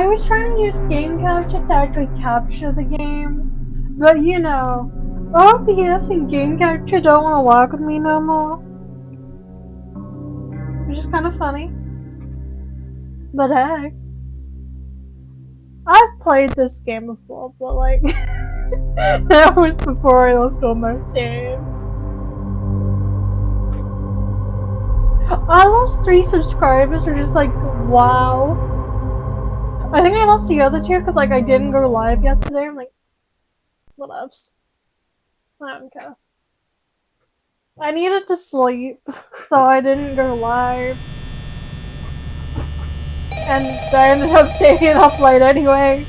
was trying to use game capture to actually capture the game, but you know, OBS and game capture don't want to work with me no more. Which is kind of funny. But hey. I've played this game before, but like, that was before I lost all my saves. I lost 3 subscribers, which is like, wow. I think I lost the other 2 because like I didn't go live yesterday. I'm like, what ups? I don't care. I needed to sleep, so I didn't go live. And I ended up staying up late anyway.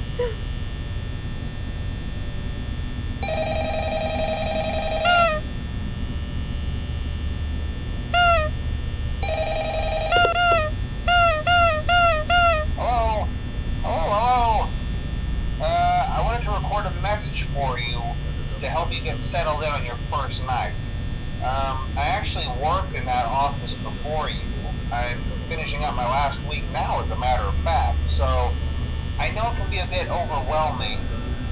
Hello? Hello? I wanted to record a message for you to help you get settled in on your first night. I actually worked in that office before you. I'm finishing up my last week now, as a matter of fact, so I know it can be a bit overwhelming,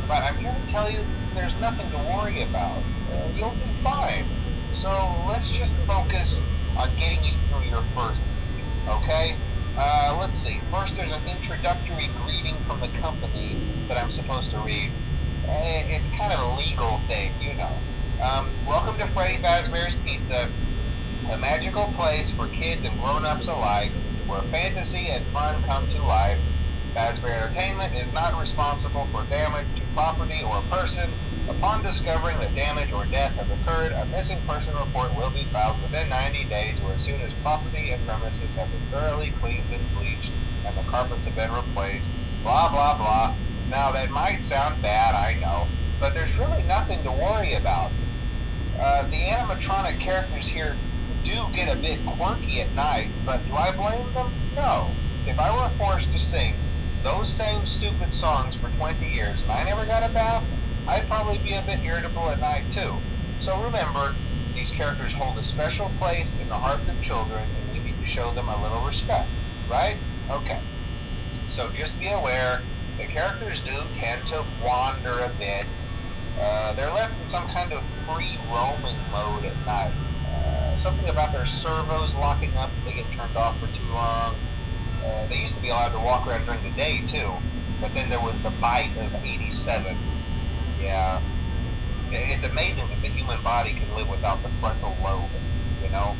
but I'm here to tell you there's nothing to worry about. You'll be fine. So let's just focus on getting you through your first week, okay? Let's see. First, there's an introductory greeting from the company that I'm supposed to read. It's kind of a legal thing, you know. Welcome to Freddy Fazbear's Pizza, a magical place for kids and grown-ups alike, where fantasy and fun come to life. Fazbear Entertainment is not responsible for damage to property or person. Upon discovering that damage or death has occurred, a missing person report will be filed within 90 days or as soon as property and premises have been thoroughly cleaned and bleached and the carpets have been replaced. Blah, blah, blah. Now, that might sound bad, I know, but there's really nothing to worry about. The animatronic characters here do get a bit quirky at night, but do I blame them? No. If I were forced to sing those same stupid songs for 20 years and I never got a bath, I'd probably be a bit irritable at night too. So remember, these characters hold a special place in the hearts of children and we need to show them a little respect, right? Okay. So just be aware, the characters do tend to wander a bit. They're left in some kind of free roaming mode at night. Something about their servos locking up if they get turned off for too long. They used to be allowed to walk around during the day too, but then there was the bite of 87. Yeah, it's amazing that the human body can live without the frontal lobe, you know?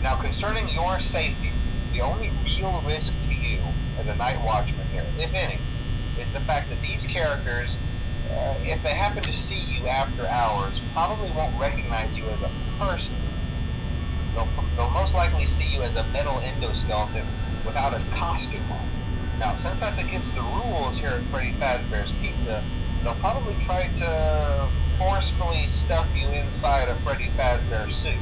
Now, concerning your safety, the only real risk to you as a night watchman here, if any, is the fact that these characters, if they happen to see you after hours, probably won't recognize you as a person. They'll most likely see you as a metal endoskeleton without its costume on. Now, since that's against the rules here at Freddy Fazbear's Pizza, they'll probably try to forcefully stuff you inside a Freddy Fazbear suit.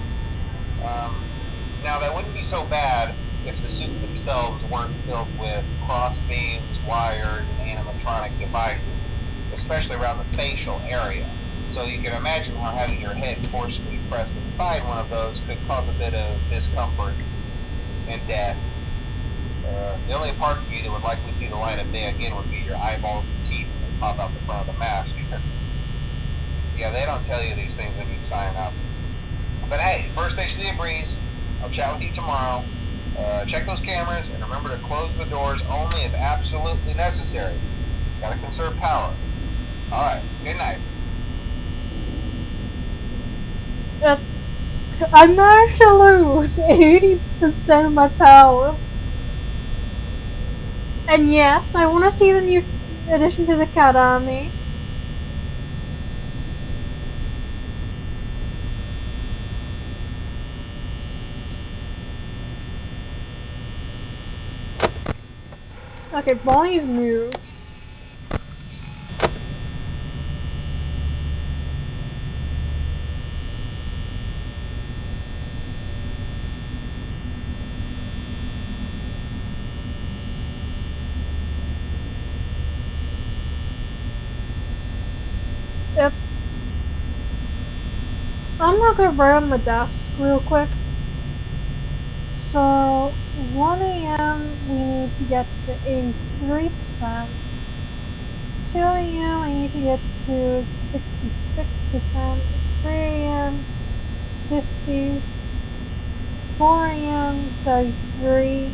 Now, that wouldn't be so bad if the suits themselves weren't filled with cross beams, wires, and animatronic devices, especially around the facial area. So you can imagine how having your head forcefully pressed inside one of those could cause a bit of discomfort and death. The only parts of you that would likely see the light of day again would be your eyeballs and teeth that pop out the front of the mask. Yeah, they don't tell you these things when you sign up. But hey, first station of the breeze. I'll chat with you tomorrow. Check those cameras and remember to close the doors only if absolutely necessary. Gotta conserve power. Alright, good night. I managed to lose 80% of my power. And yes, I want to see the new addition to the Cat Army. Okay, Bonnie's moved. Yep. I'm not gonna write on my desk real quick. So 1 a.m. we need to get to 83%. 2 a.m. I need to get to 66%. 3 a.m. 50. 4 a.m. 33.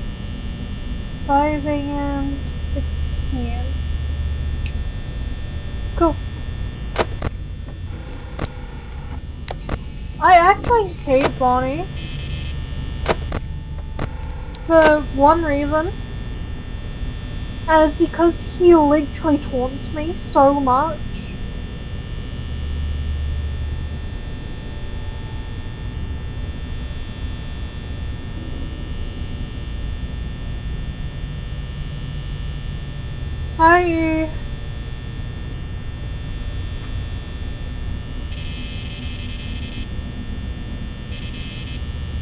5 a.m. 16. Cool. I actually hate Bonnie. The one reason is because he literally taunts me so much. Hi.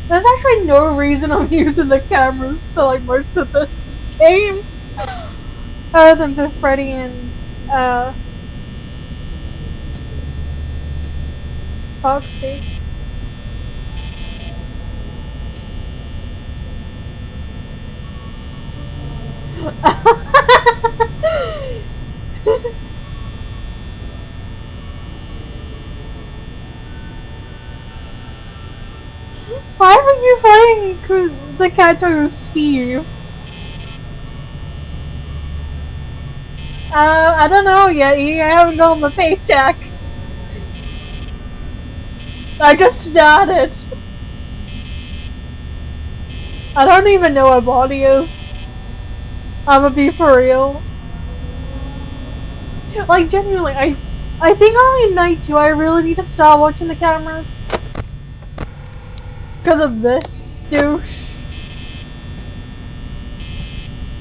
There's actually no reason I'm using the cameras for like most of this game. Other than for Freddy and Foxy. Why were you playing the cat with Steve? I don't know yet. You haven't gotten the paycheck. I just started. I don't even know what Bonnie is. I'ma be for real. Like genuinely, I think on night 2 I really need to start watching the cameras. Because of this douche.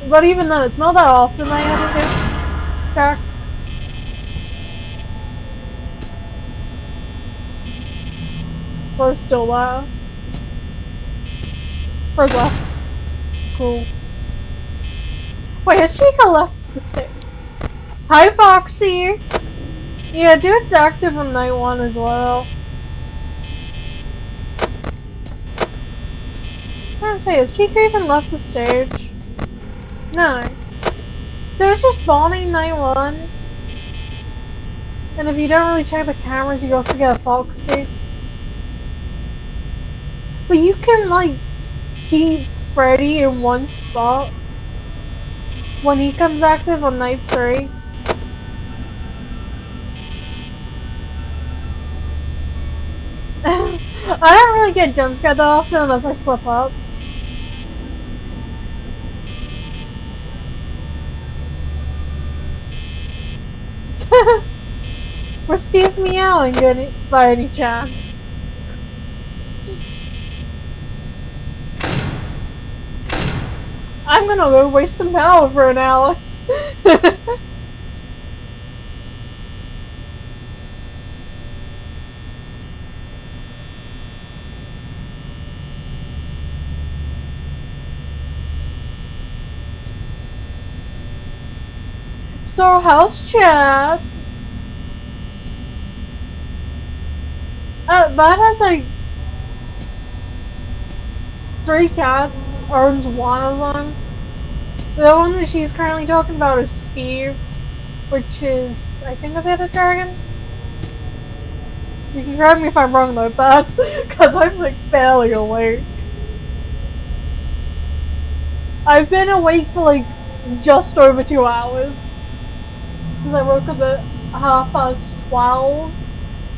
But even then, it's not that often I have to check. We're still there. Where's left? Cool. Wait, has Chica left the stage? Hi, Foxy! Yeah, dude's active on night 1 as well. I don't say, has Chica even left the stage? No. So it's just Bonnie night 1. And if you don't really check the cameras, you also get a Foxy. But you can, like, keep Freddy in one spot when he comes active on night 3. I don't really get jumpscared that often unless I slip up. Was Steve meowing good by any chance? I'm gonna go waste some power for an hour. So how's chat? That has like 3 cats, owns one of them. The one that she's currently talking about is Steve, which is, I think, a bit of dragon. You can correct me if I'm wrong about that, because I'm like barely awake. I've been awake for like just over 2 hours. Because I woke up at 12:30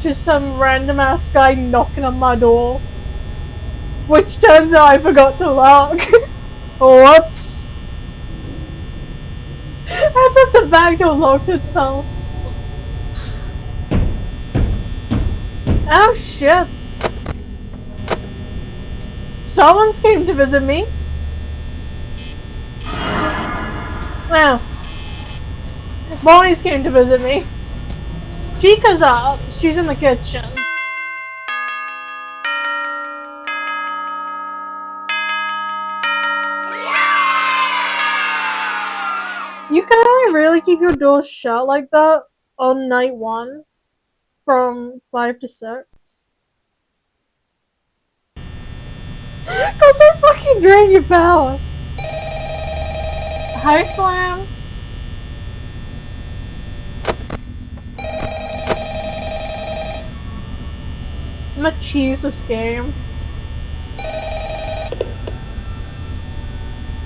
to some random ass guy knocking on my door. Which turns out I forgot to lock. Whoops. I thought the back door locked itself. Oh shit. Someone's came to visit me. Well, Bonnie's came to visit me. Chica's up. She's in the kitchen. You can only really keep your doors shut like that on night 1 from 5 to 6. Cause I fucking can drain your power. Hi, Slam. I'm gonna cheese this game.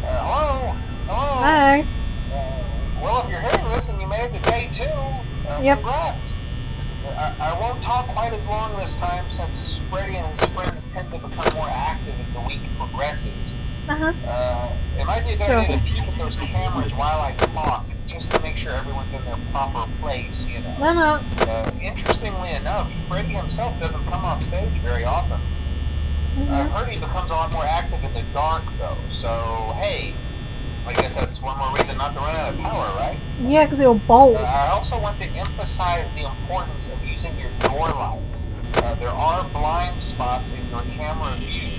Hello? Hello? Hi. Well, if you're hearing this and you made it to day 2, Yep. congrats. I won't talk quite as long this time since Freddy and his friends tend to become more active as the week progresses. It might be a good idea to peek at those cameras while I talk, just to make sure everyone's in their proper place, you know. Why not? Interestingly enough, Freddy himself doesn't come off stage very often. I've heard he becomes a lot more active in the dark, though, so hey, I guess that's one more reason not to run out of power, right? Yeah, because he'll bolt. I also want to emphasize the importance of using your door lights. There are blind spots in your camera view,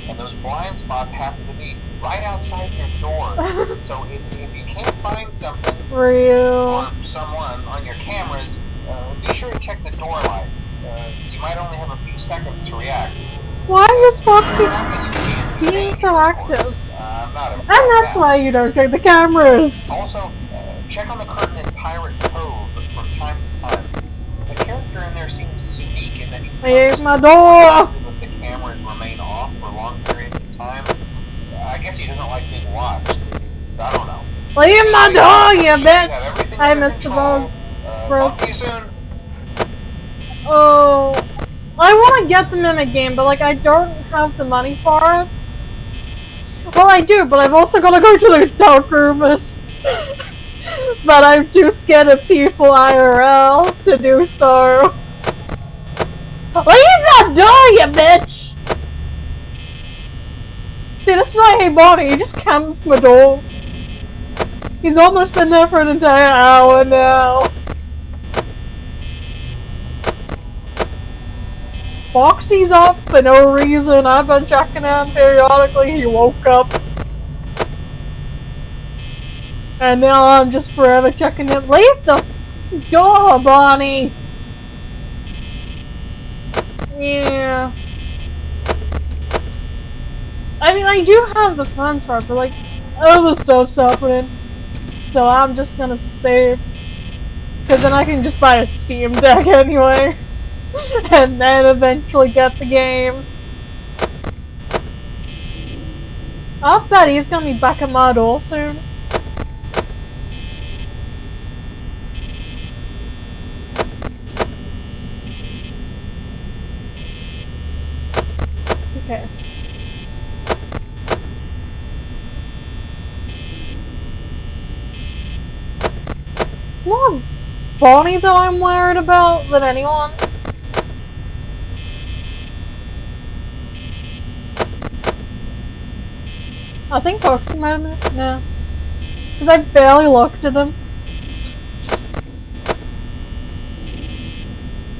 and those blind spots happen to be right outside your door. So if you can't find something or someone on your cameras, be sure to check the door light. You might only have a few seconds to react. Why is Foxy being so active? And that's why you don't check the cameras. Also, check on the curtain in Pirate Cove from time to time. The character in there seems unique in that he Leave my door! If the cameras remain off for long periods of time. I guess he doesn't like being watched. I don't know. Leave my door, you bitch! I missed the balls. Talk to you soon. Oh, I want to get the mimic game, but like I don't have the money for it. Well, I do, but I've also got to go to the dark rooms. But I'm too scared of people IRL to do so. Leave that door, you bitch! See, this is why I hate Bonnie. He just camps my door. He's almost been there for an entire hour now. Foxy's up for no reason. I've been checking in periodically. He woke up. And now I'm just forever checking in. Leave the door, Bonnie! Yeah. I mean, I do have the funds for it, but like, other stuff's happening. So I'm just gonna save. Because then I can just buy a Steam Deck anyway. And then eventually get the game. I'll bet he's gonna be back at my door soon. Okay. It's more Bonnie that I'm worried about than anyone. I think Foxy might have been. No. Because I barely looked at him.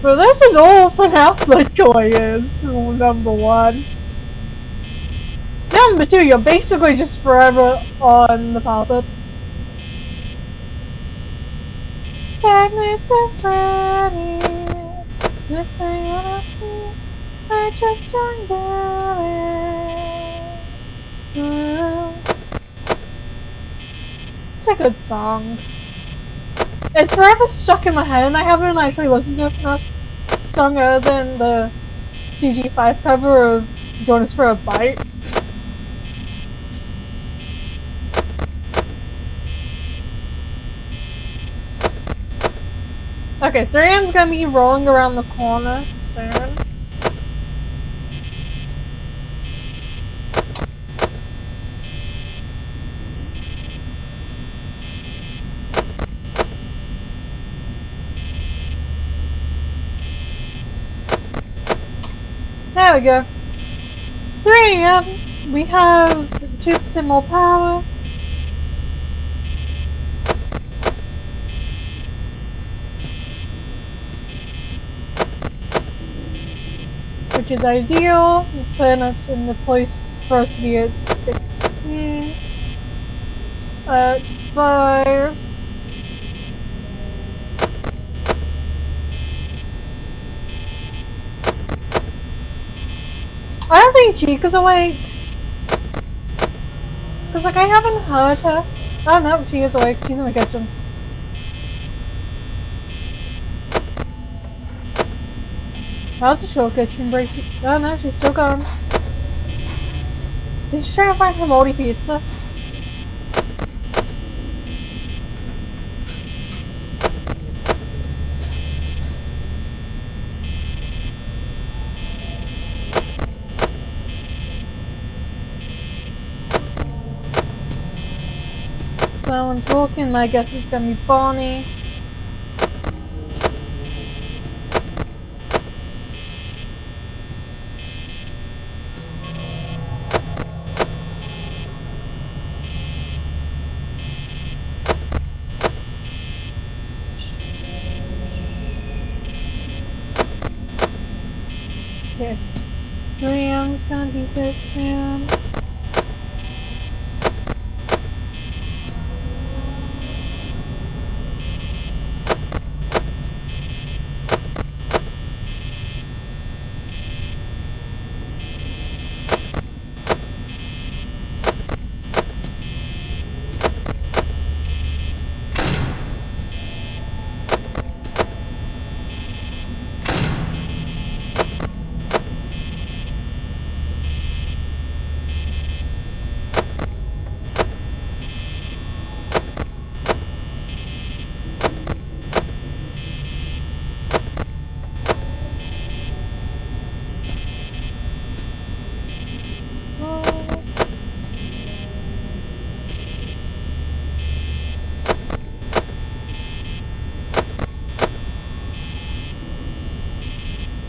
But this is all FNaF the joy is, number 1. Number 2, you're basically just forever on the puppet. 5 minutes of Freddy's. This ain't what I feel. I just don't It's a good song. It's forever stuck in my head, and I haven't actually listened to enough song other than the TG5 cover of Join Us for a Bite. Okay, 3M's gonna be rolling around the corner soon. There we go. 3M, we have 2% more power. Which is ideal. It's putting us in the place for us to be at 16. At 5. I don't think Chica's awake. Cause like I haven't heard her. Oh no, she is awake. She's in the kitchen. That's a short kitchen break. Oh no, she's still gone. She's trying to find her moldy pizza. Someone's walking. My guess is gonna be Bonnie. Okay. 3 a.m. is gonna be here soon.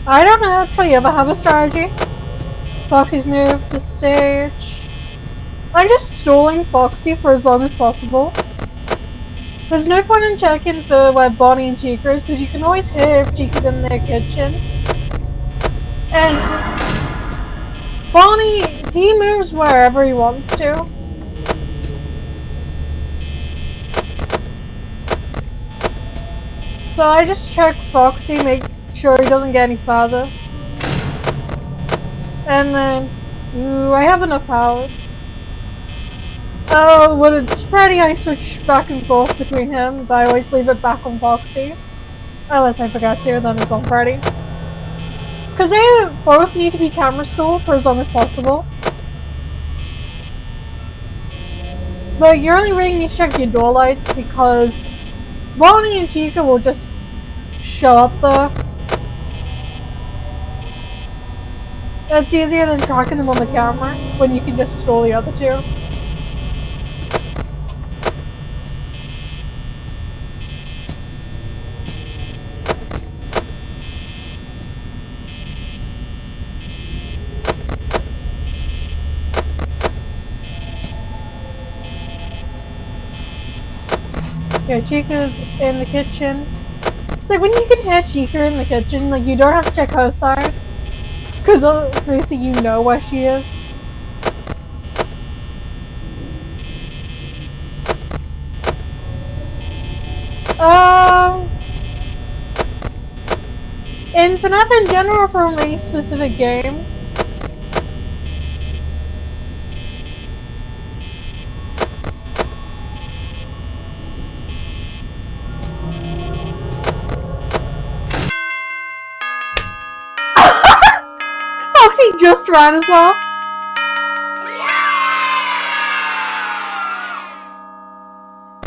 I don't actually ever have a strategy. Foxy's moved the stage. I'm just stalling Foxy for as long as possible. There's no point in checking for where Bonnie and Chica is, because you can always hear if Chica's in their kitchen. And Bonnie, he moves wherever he wants to. So I just check Foxy, make sure he doesn't get any further. And then, ooh, I have enough power. Oh, when it's Freddy, I switch back and forth between him, but I always leave it back on Foxy. Unless I forget to, then it's on Freddy. Because they both need to be camera stalled for as long as possible. But you really need to check your door lights, because Bonnie and Chica will just show up there. It's easier than tracking them on the camera, when you can just stall the other two. Yeah, Chica's in the kitchen. It's like when you can hear Chica in the kitchen, like you don't have to check her side. Because obviously you know where she is. In FNaF in general from any specific game, Foxy just ran as well.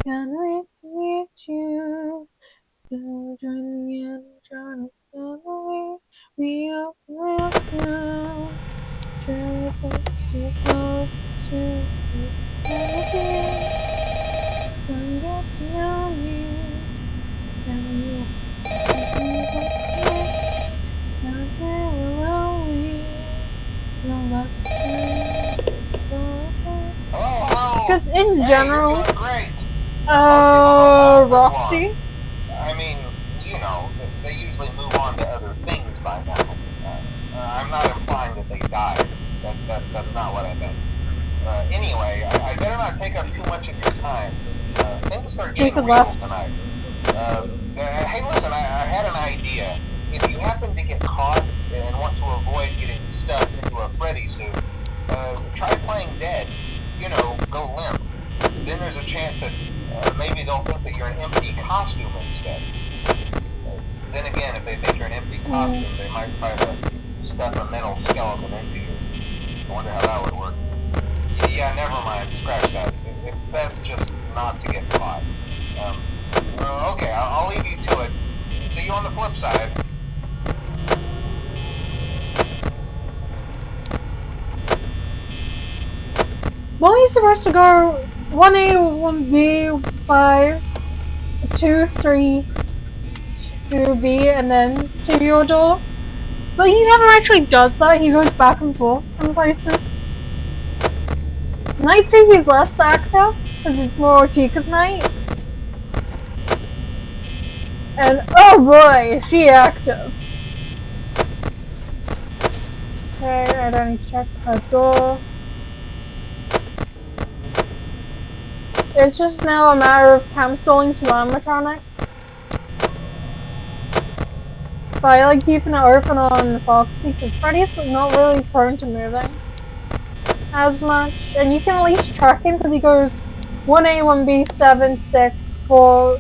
Can't wait to meet you. Still joining in, John is away. We are real soon. Try to go to don't get to know me. And you because in general, Roxy. I mean, you know, they usually move on to other things by now. I'm not implying that they died. That's not what I meant. Anyway, I better not take up too much of your time. Things are getting real tonight. Hey, listen, I had an idea. If you happen to get caught and want to avoid getting stuffed into a Freddy suit, try playing dead. You know, go chance that maybe they'll think that you're an empty costume instead. Then again, if they think you're an empty costume, they might try to stuff a metal skeleton into you. I wonder how that would work. Yeah, never mind. Scratch that. It's best just not to get caught. Okay, I'll leave you to it. See you on the flip side. Well, he's supposed to go 1A, 1B, 5, 2, 3, 2B, and then to your door. But he never actually does that. He goes back and forth from places. Night 3 he's less active, because it's more Chica's night. And oh boy, is she active. Okay, I don't need to check her door. It's just now a matter of cam stalling to animatronics. But I like keeping it open on Foxy, because Freddy's not really prone to moving as much. And you can at least track him, because he goes 1A, 1B, 7, 6, 4A,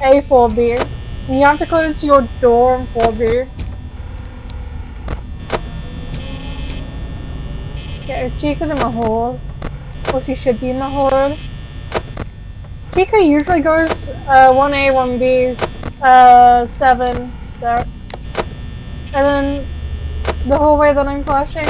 4B. And you have to close your door on 4B. Okay, Chica's in my hole. Well, she should be in my hole. Chica usually goes 1A, 1B, 7, 6. And then the whole way that I'm flashing.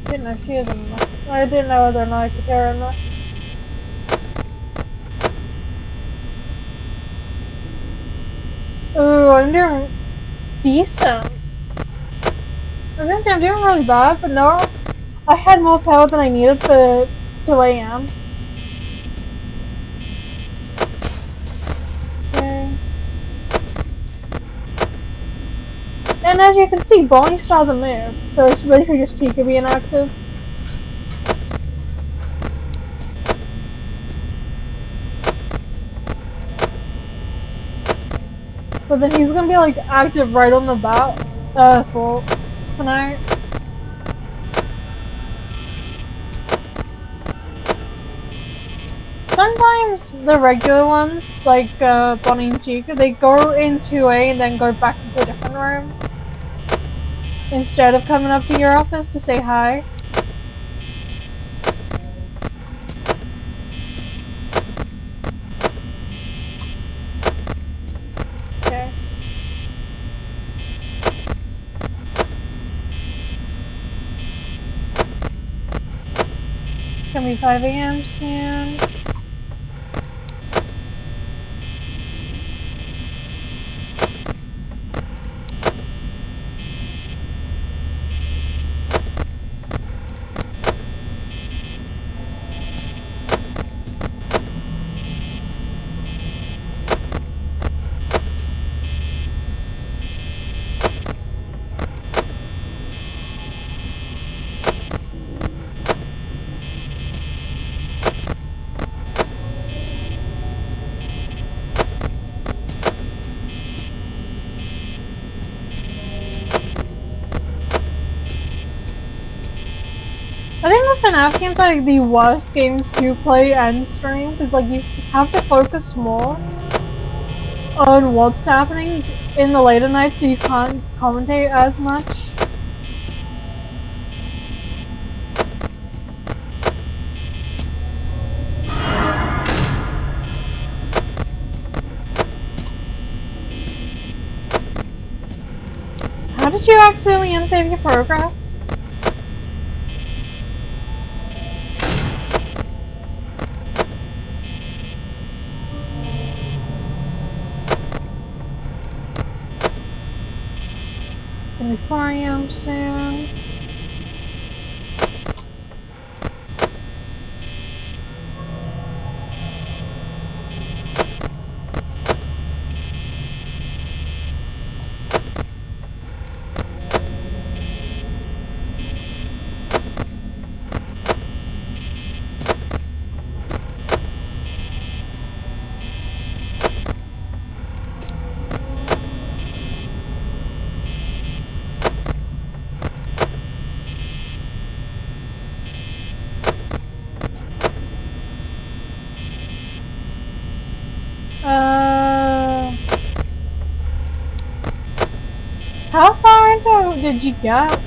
I didn't know she is in there. I didn't know whether or not I could hear her in there. Ooh, I'm doing decent. I was gonna say I'm doing really bad, but no. I had more power than I needed for 2 AM. Okay. And as you can see, Bonnie still hasn't moved, so it's literally just Chica being active. But then he's gonna be like active right on the bat for tonight. Sometimes the regular ones, like Bonnie and Chica, they go into A and then go back into a different room. Instead of coming up to your office to say hi. Okay. It's gonna be 5 AM soon. I think the FNaF games are like the worst games to play and stream, because like you have to focus more on what's happening in the later nights, so you can't commentate as much. How did you accidentally unsave your progress? Gonna be 4 AM soon. How far into did you get?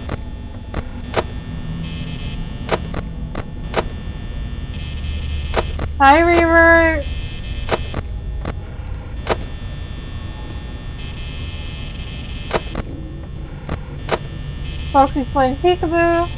Hi, Reaver. Foxy's playing peekaboo.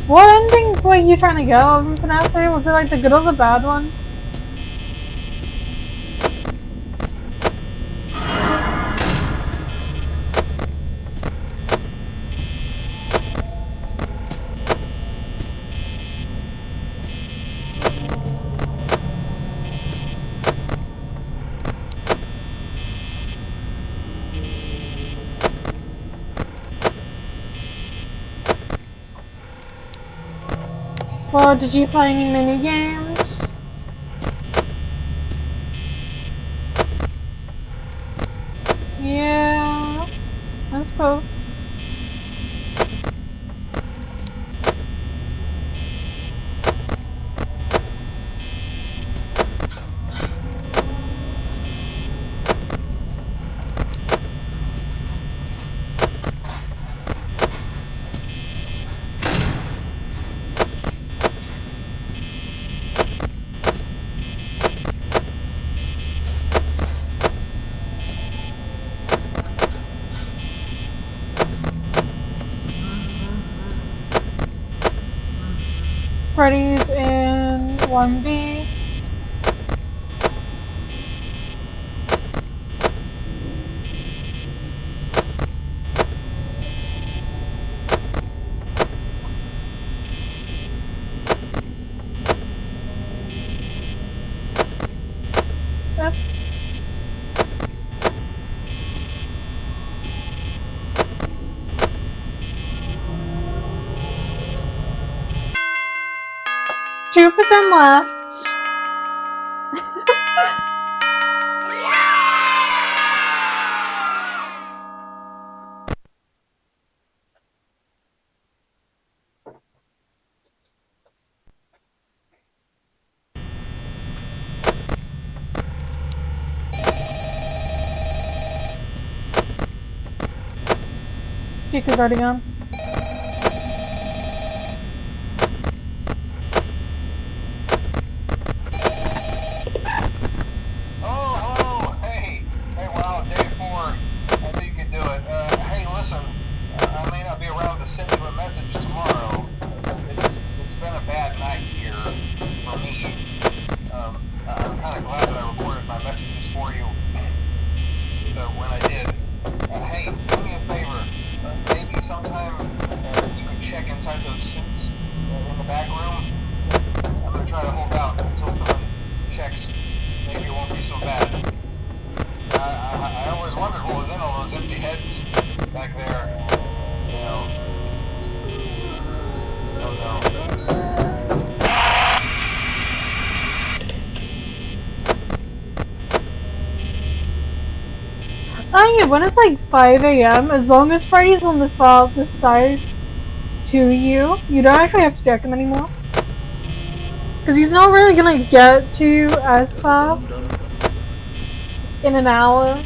What ending were you trying to go in FNaF 3? Was it like the good or the bad one? Well, did you play any mini games? Yeah, that's cool. Freddy's in 1B. Yep. Two percent left. Chica's already gone. Oh yeah, when it's like 5 a.m., as long as Freddy's on the farthest side to you, you don't actually have to check him anymore. Because he's not really gonna get to you as far in an hour.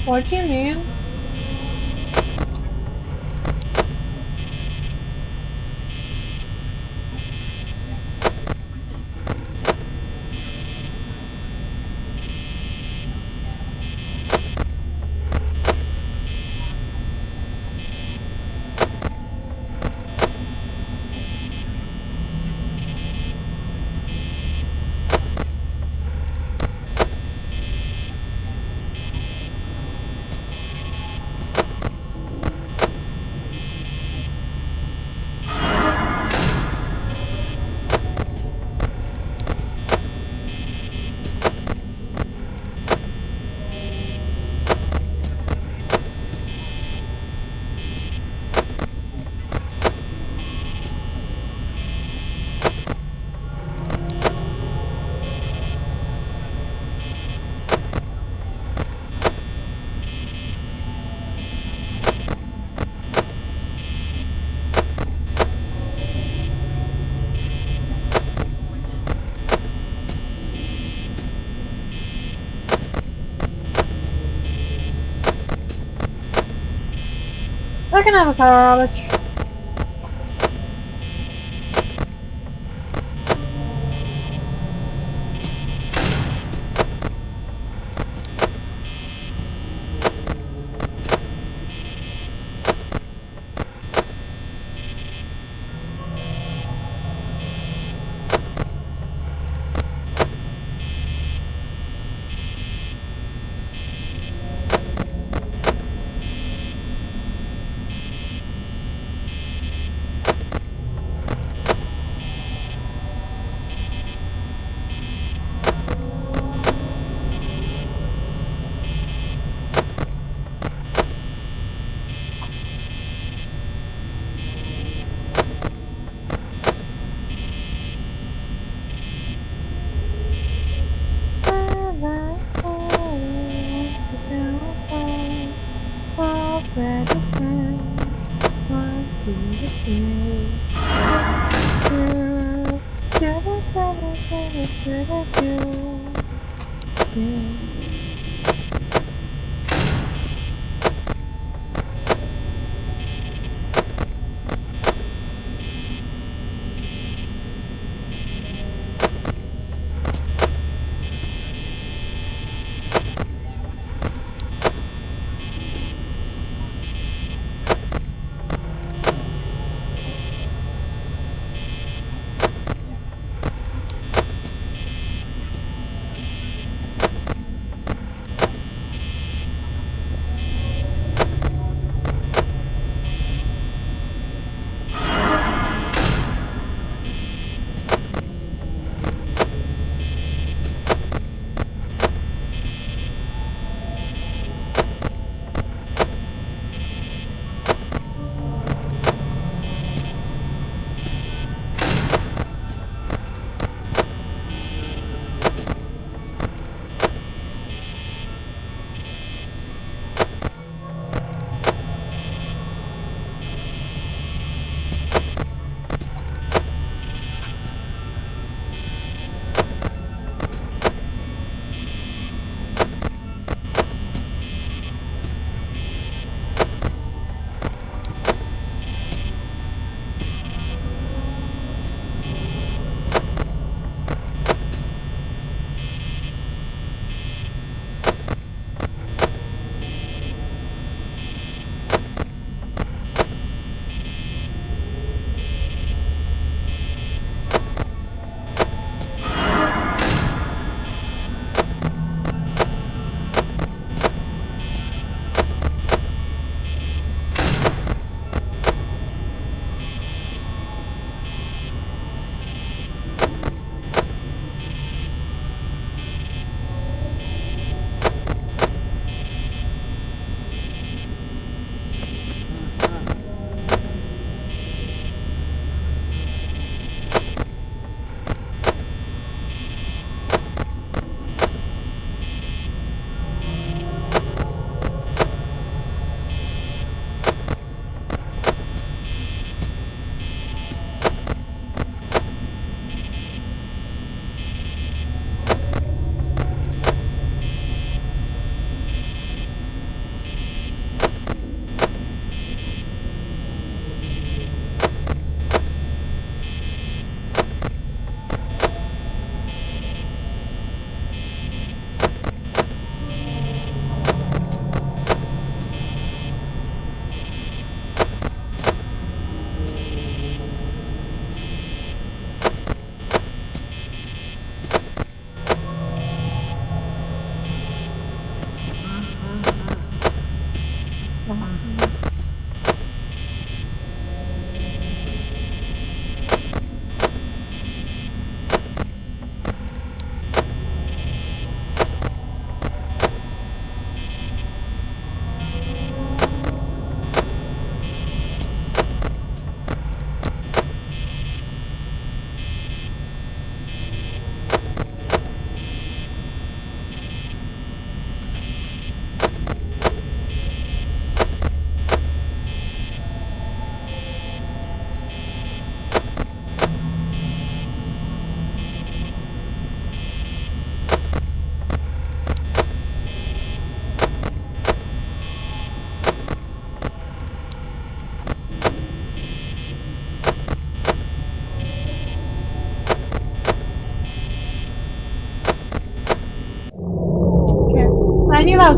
What do you mean? I can have a power outage.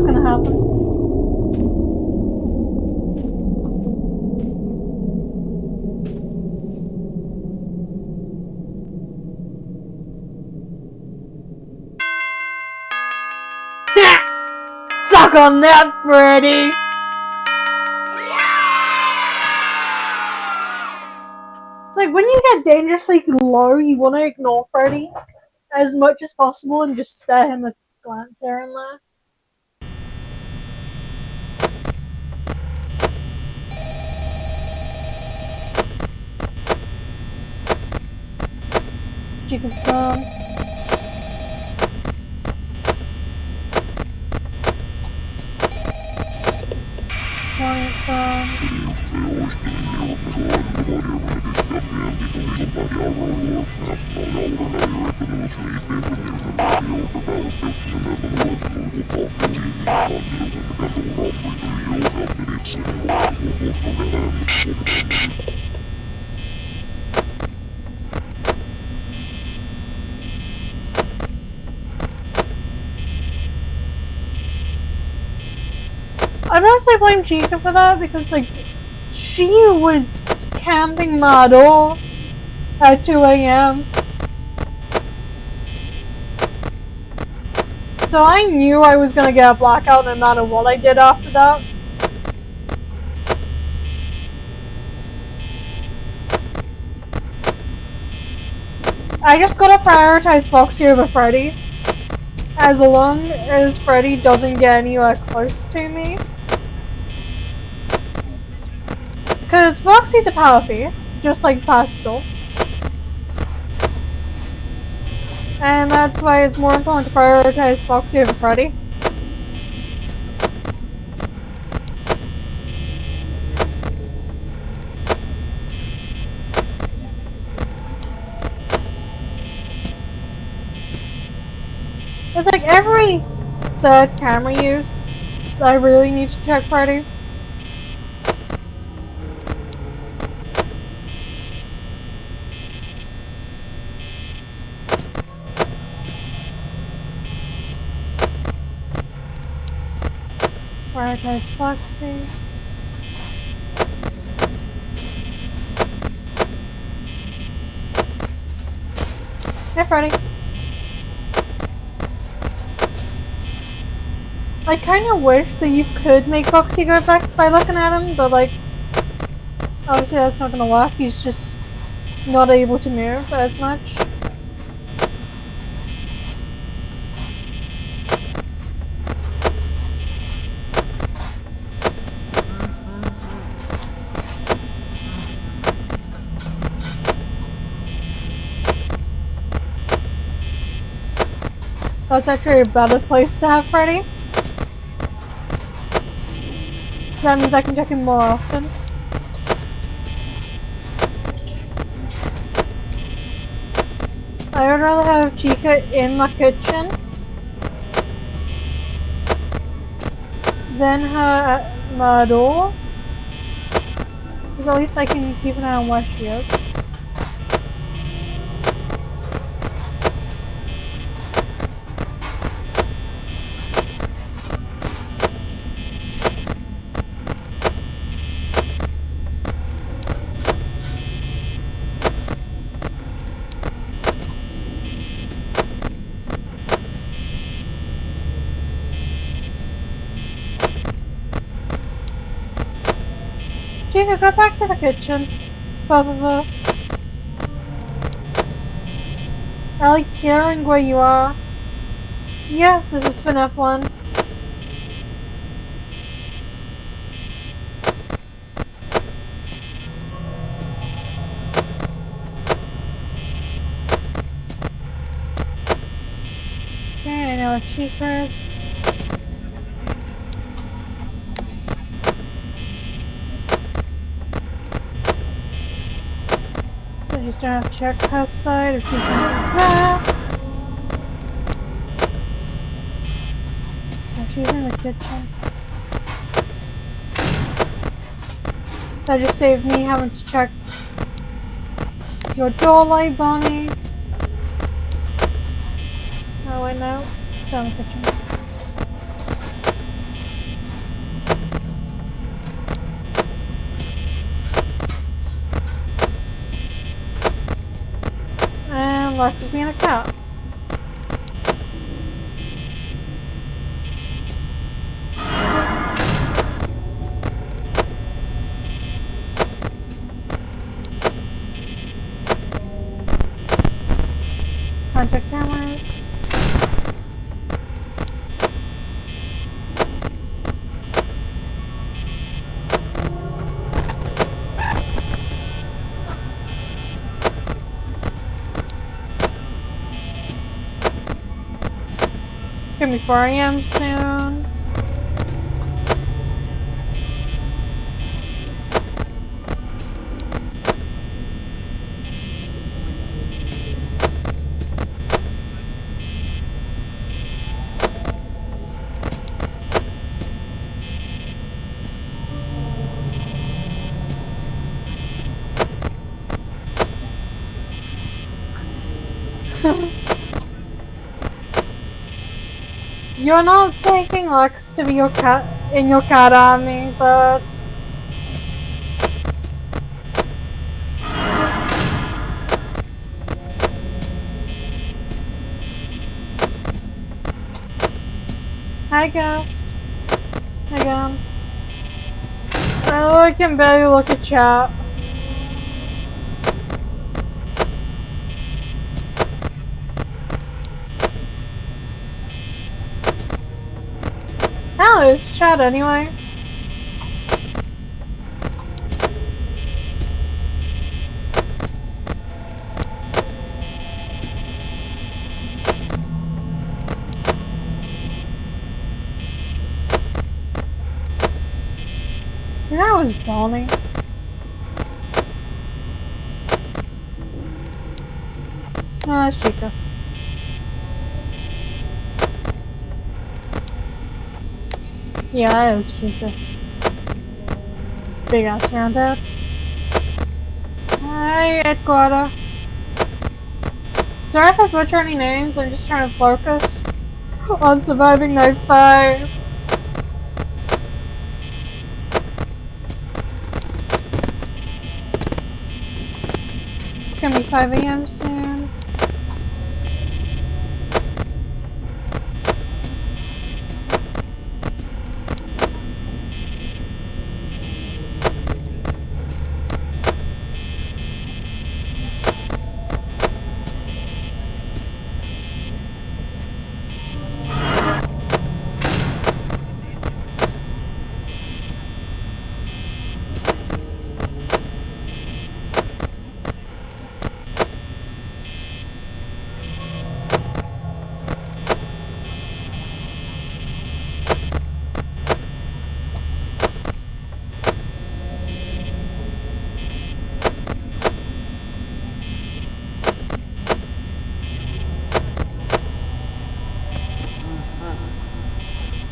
that's gonna happen. Suck on that, Freddy! It's like when you get dangerously low, you want to ignore Freddy as much as possible and just stare him a glance here and there. Chica's gone. Morning's gone. I mostly blame Chica for that because, like, she was camping my door at 2 a.m. So I knew I was gonna get a blackout no matter what I did after that. I just gotta prioritize Foxy over Freddy. As long as Freddy doesn't get anywhere close to me. Because Foxy's a power thief, just like Pastel. And that's why it's more important to prioritize Foxy over Freddy. It's like every third camera use, I really need to check Freddy. Prioritize Foxy. Hey Freddy. I kinda wish that you could make Foxy go back by looking at him, but like, obviously that's not gonna work, he's just not able to move as much. That's actually a better place to have Freddy. That means I can check him more often. I would rather have Chica in my kitchen than her at my door. Because at least I can keep an eye on where she is. Chica, go back to the kitchen. Both of us. I like hearing where you are. Yes, this is FNaF 1. Okay, I know what Chica is. I just don't have to check her side if she's gonna do that. Oh, she's in the kitchen. That just saved me having to check your door light, Bonnie. Oh wait, no. It's down in the kitchen. and Lex is being a cat. Contact cameras. Gonna be 4 AM soon. You're not taking Lex to be your cat in your cat army, but hi Ghost. Again. Oh, I can barely look at chat. How is chat anyway? That was Bonnie. Oh, that's Chica. Yeah, that was Chica. Big ass roundhead. Hi, Edgarda. Sorry if I butcher any names, I'm just trying to focus on surviving night 5. It's gonna be 5 AM soon.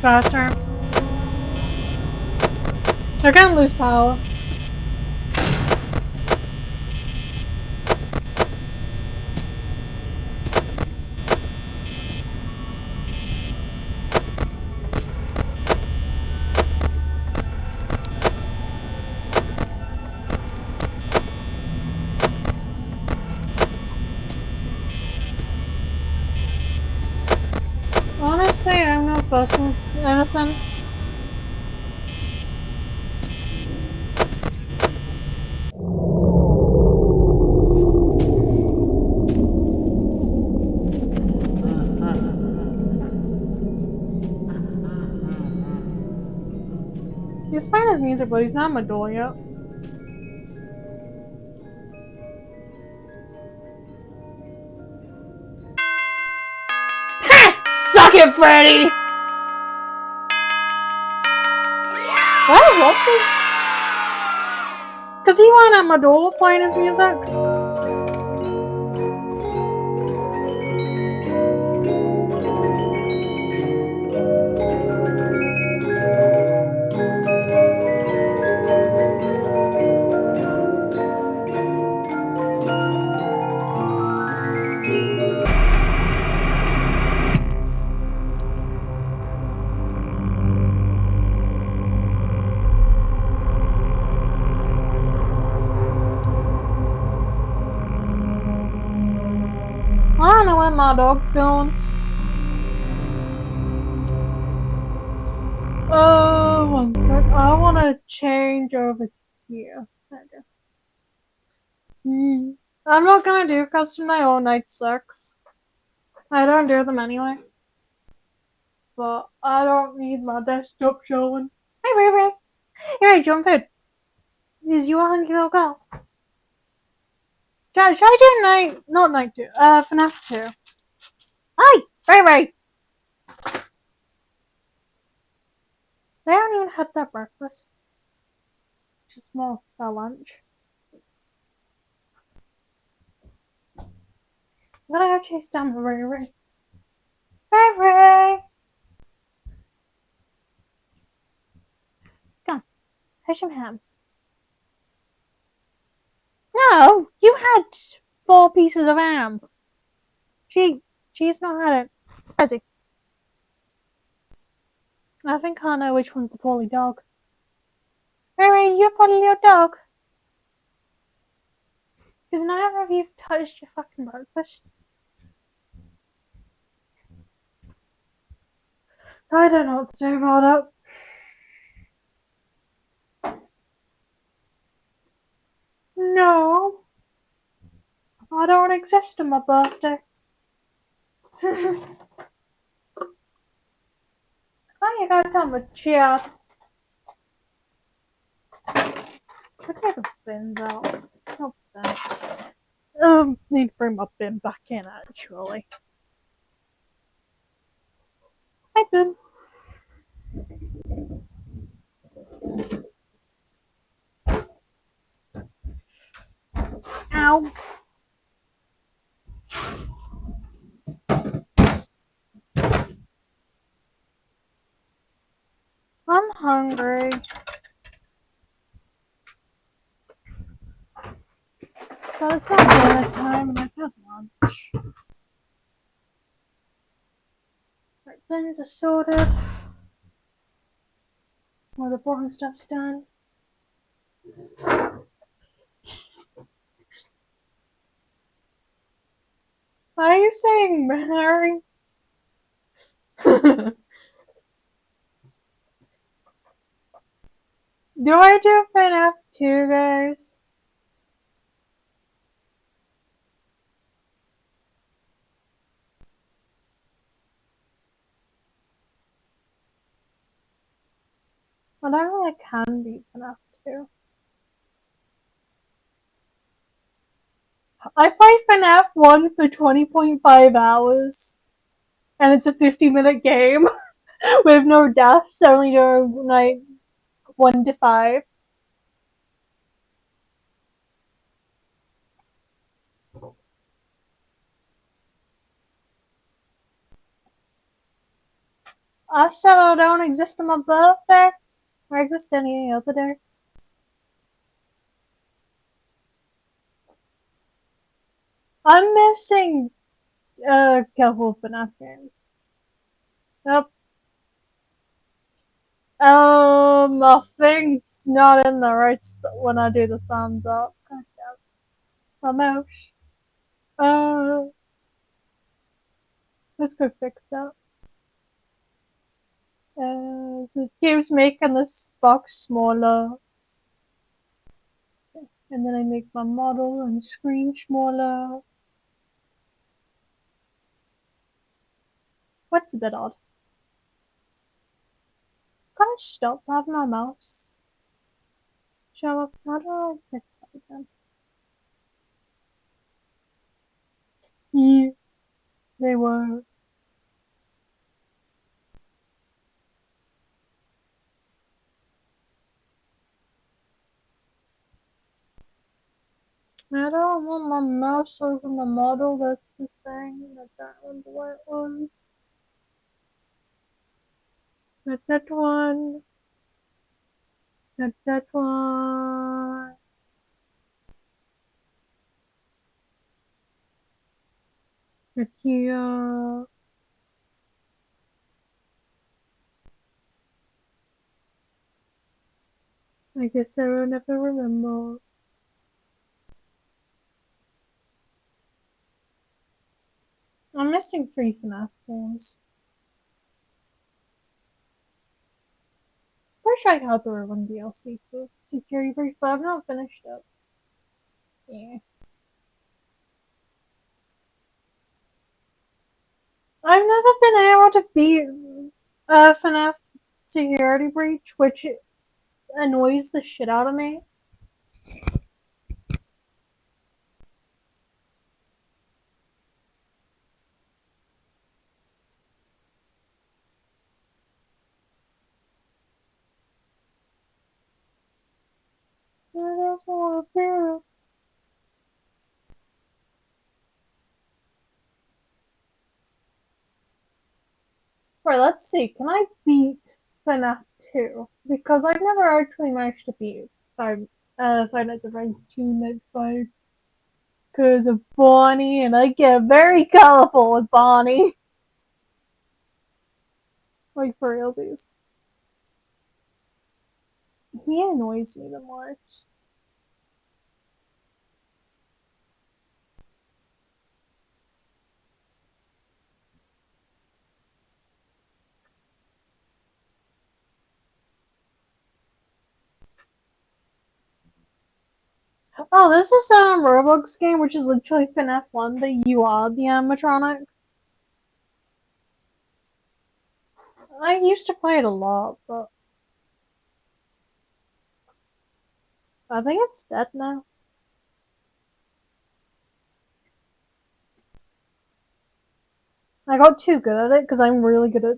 Bathroom. They're gonna lose power. Honestly, I'm not fussing with anything. He's playing his music, but he's not my door yet. Suck it, Freddy! Why was he? Cause he wasn't at my door playing his music. time my dog's going. One sec. I want to change over to here. There we go. I'm not gonna do custom night all night 6. I don't do them anyway. But I don't need my desktop showing. Hey, Ray Ray. Hey, jump in. Is you a hungry little girl? Should I do night? Not night 2. FNaF 2. Hi, Ray Ray. They haven't even had their breakfast. Just more for lunch. I'm gonna go chase down the Ray Ray. Ray Ray. Come, have some ham. No, you had 4 pieces of ham. She's not had it. Has he? I think I know which one's the poorly dog. Ray Ray, you poorly little dog. Because neither of you touched your fucking breakfast. I don't know what to do about it. No. I don't exist on my birthday. Oh, you gotta come with cheer. Let's take the bins out. Oh, need to bring my bin back in actually. Hi, bin. Ow. I'm hungry. But it's not dinner time and I've had lunch. Right, bins are sorted. All the boring stuff's done. Why are you saying Mary? Do I do FNaF 2, guys? I don't really can beat FNaF 2. I played FNaF 1 for 20.5 hours. And it's a 50-minute game with no deaths, only during night 1 to 5. I said I don't exist on my birthday, or exist any other day. I'm missing a couple of FNaF games. Yep. My thing's not in the right spot when I do the thumbs up. God damn. My mouse. Let's go fix that. So it keeps making this box smaller. And then I make my model and screen smaller. What's a bit odd? Can I stop having my mouse show up? How do I fix that again? Yeah, they were. I don't want my mouse over my model, that's the thing. I don't remember where it was. Not that one. Not that one. Not here. I guess I will never remember. I'm I'm missing 3 FNaF games. Pretty sure I got the one DLC for Security Breach, but I've not finished it. Yeah. I've never been able to beat FNaF Security Breach, which annoys the shit out of me. I just wanna feel. Right, let's see. Can I beat FNaF 2? Because I've never actually managed to beat Five Nights at Freddy's 2 Night 5 because of Bonnie, and I get very colorful with Bonnie. Like, for realsies. He annoys me the most. Oh, this is Roblox game, which is literally FNAF 1, that you are the animatronic. I used to play it a lot, but I think it's dead now. I got too good at it because I'm really good at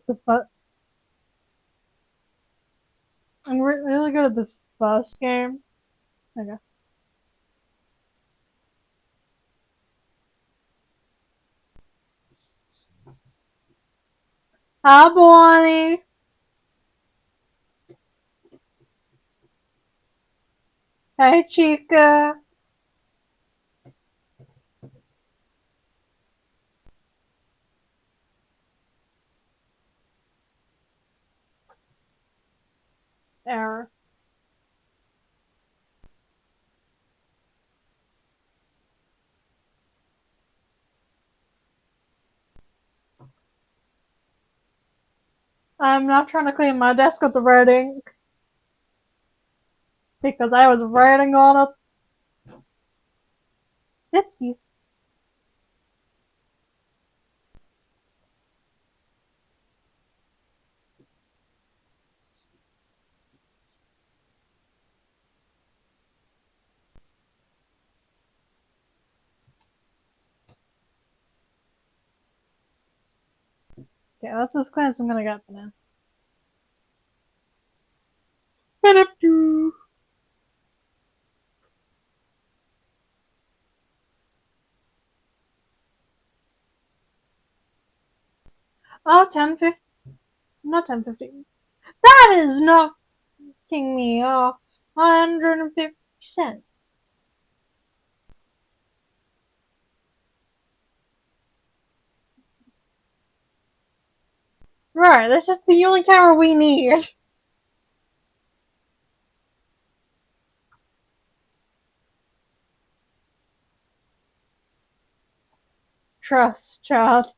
really good at the first game. Okay. Hi, Bonnie. Hey, Chica. Error. I'm not trying to clean my desk with the red ink because I was writing on it. Oopsies. Okay, that's as close as I'm gonna get for now. Oh, 10:50. Not 10:15. That is knocking me off 150 cents. Right, this is the only camera we need. Trust, child.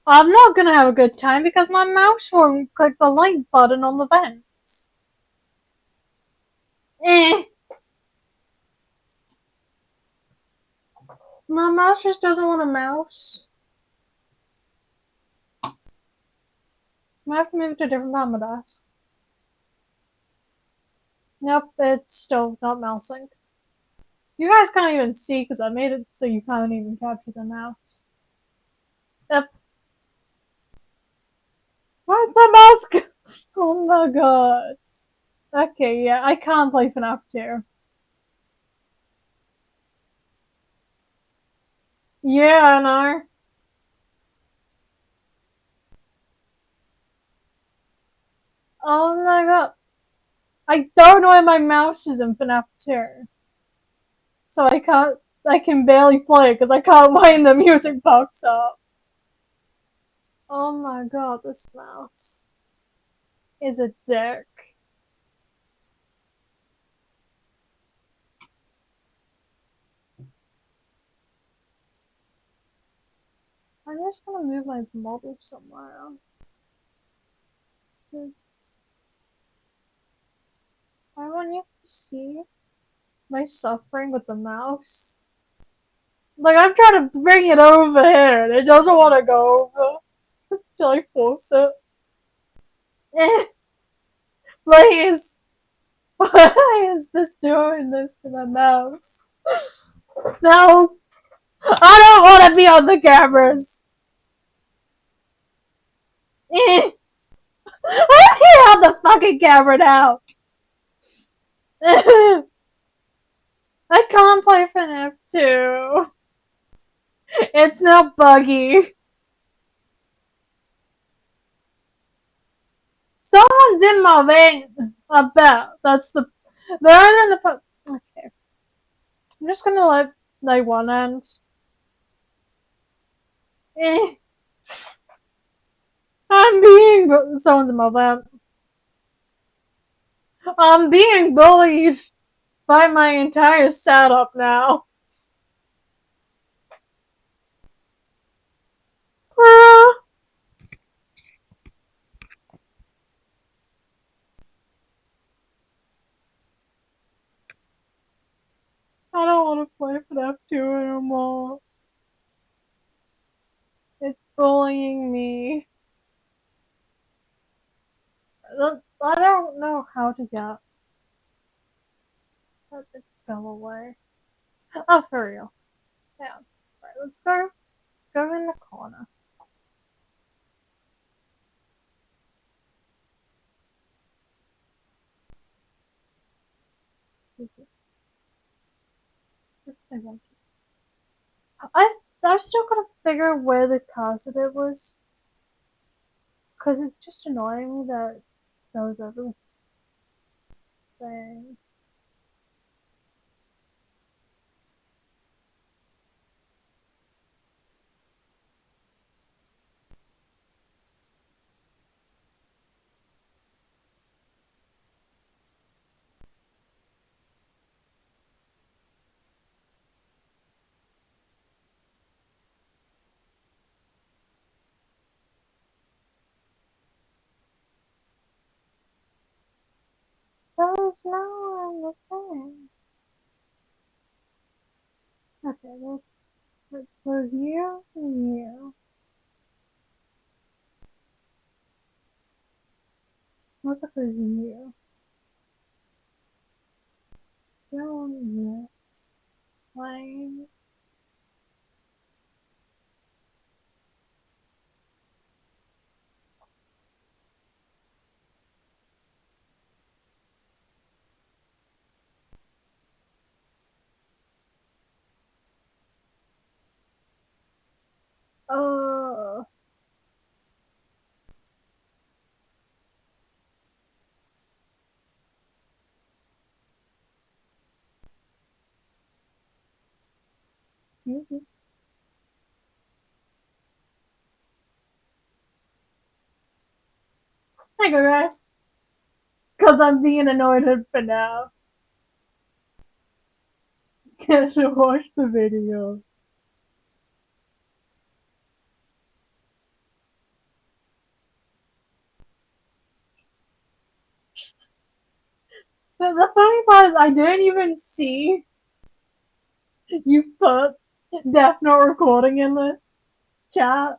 I'm not gonna have a good time because my mouse won't click the like button on the vents. Eh. My mouse just doesn't want a mouse. I have to move to a different part of my desk. Nope, it's still not mousing. You guys can't even see because I made it so you can't even capture the mouse. Yep. Why is my mouse? Oh my god. Okay, yeah, I can't play FNaF 2. Yeah, I know. Oh my god. I don't know where my mouse is in FNaF 2. So I can't. I can barely play because I can't wind the music box up. Oh my god, this mouse is a dick. I'm just gonna move my model somewhere else. It's... I want you to see my suffering with the mouse. Like, I'm trying to bring it over here and it doesn't want to go over till I force it. Please! Why is this doing this to my mouse? No! I don't want to be on the cameras! I can't have the fucking camera now! I can't play FNaF 2. It's not buggy. Someone's in my vein. I bet. That's the. They're in the. Okay. I'm just gonna let like one end. Eh. I'm being. Someone's in my vent. I'm being bullied by my entire setup now. I don't want to play FNaF 2 anymore. It's bullying me. I don't know how to get. Let it go away. Oh, for real. Yeah. Alright, let's go. Let's go in the corner. I want to. I've still got to figure out where the capacitor was, because it's just annoying me that those everything. There's no anything. Okay, there's you and you. What's if there's you? Doing this. Like, uh, excuse me. Hey guys, because I'm being annoyed for now. Can't watch the video. The funny part is I didn't even see you put Death Note recording in the chat.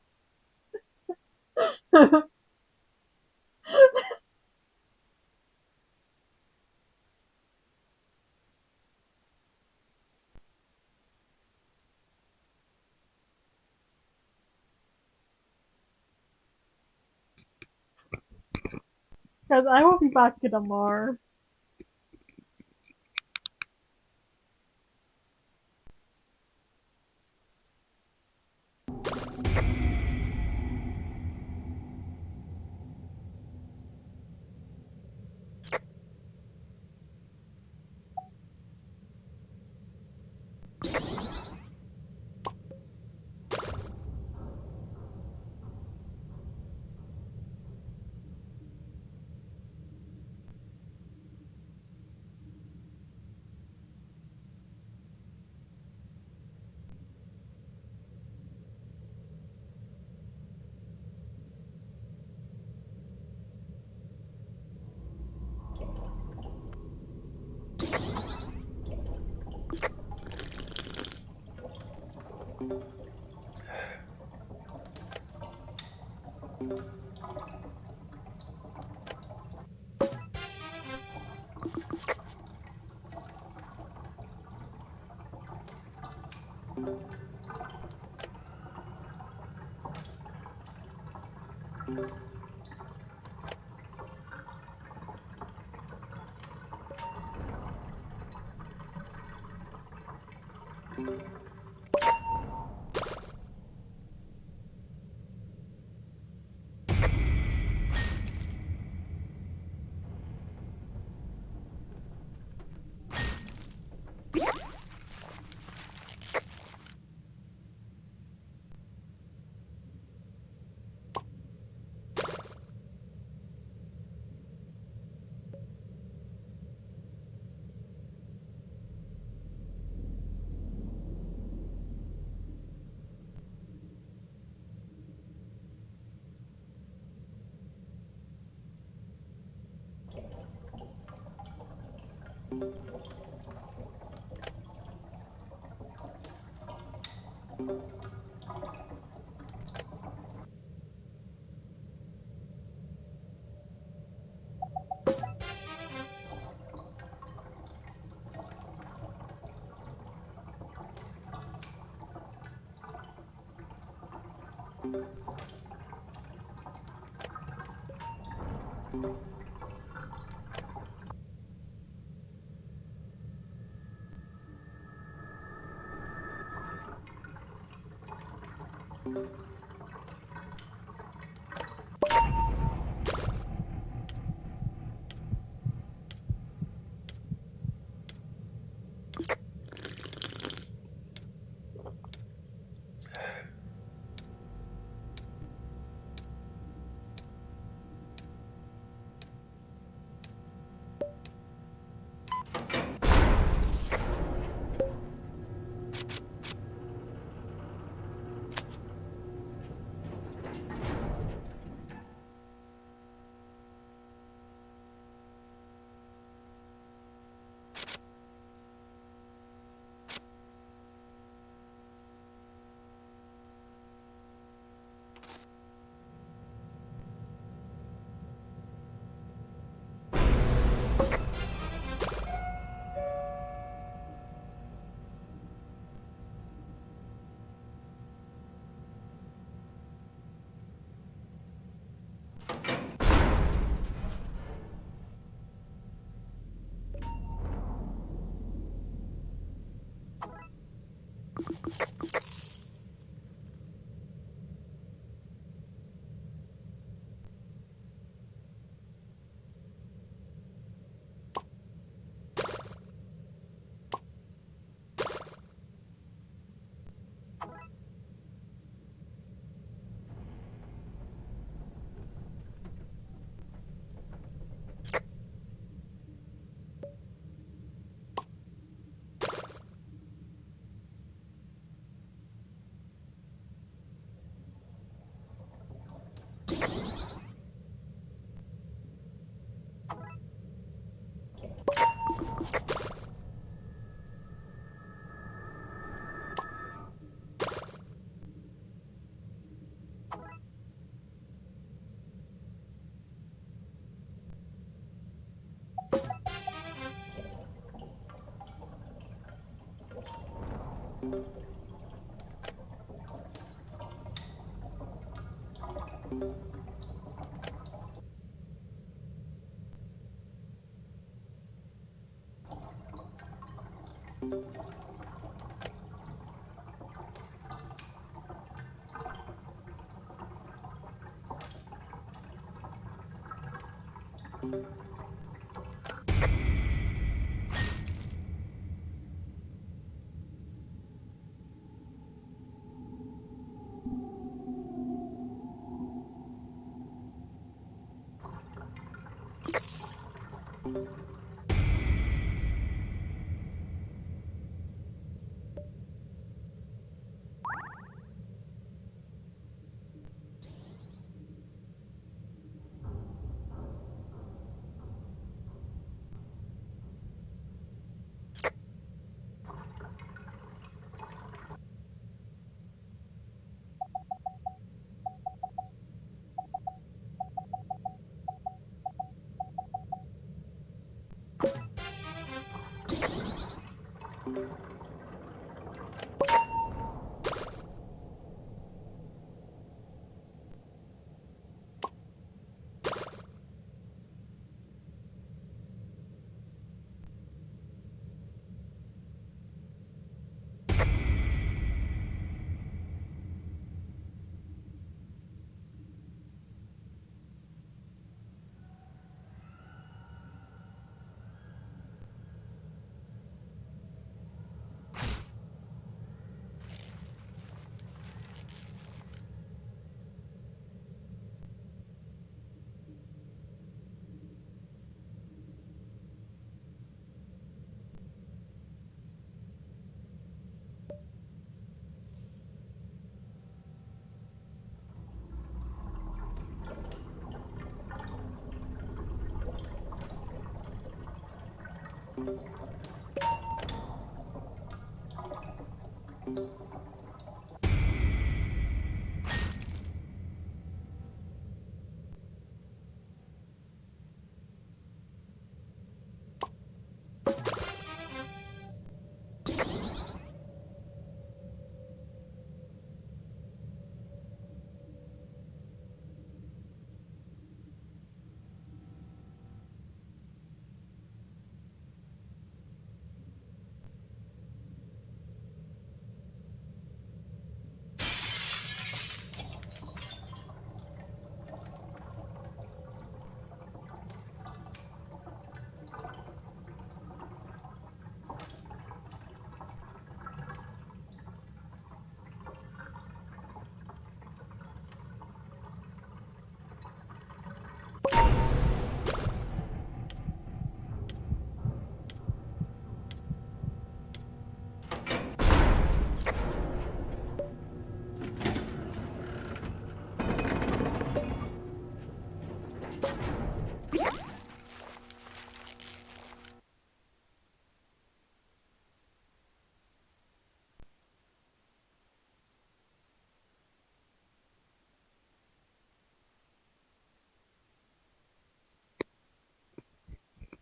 Because I will be back tomorrow.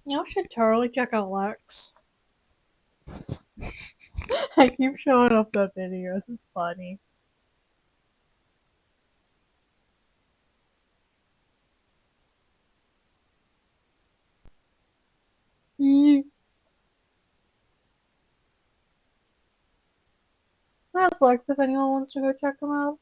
Y'all should totally check out Lex. I keep showing up the videos. It's funny. That's Lex if anyone wants to go check him out.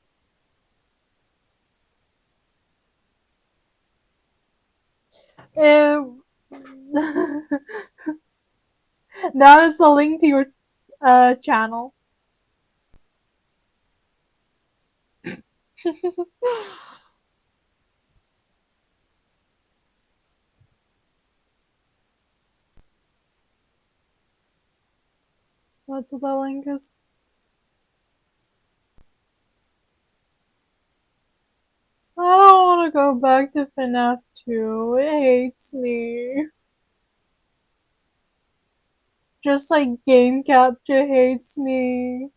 That is the link to your channel. That's what that link is. I don't want to go back to FNaF 2. It hates me. Just like game capture hates me.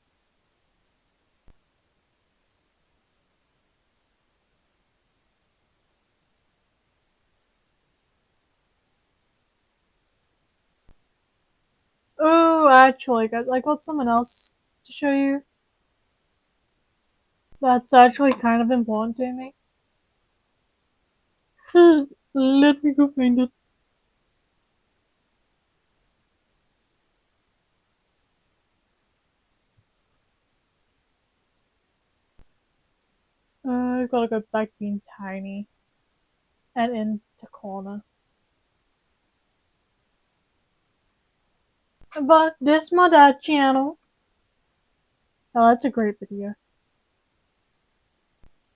Oh, actually, guys, I got someone else to show you. That's actually kind of important to me. Let me go find it. we've got to go back being tiny and into corner. But this my dad channel. Oh, that's a great video.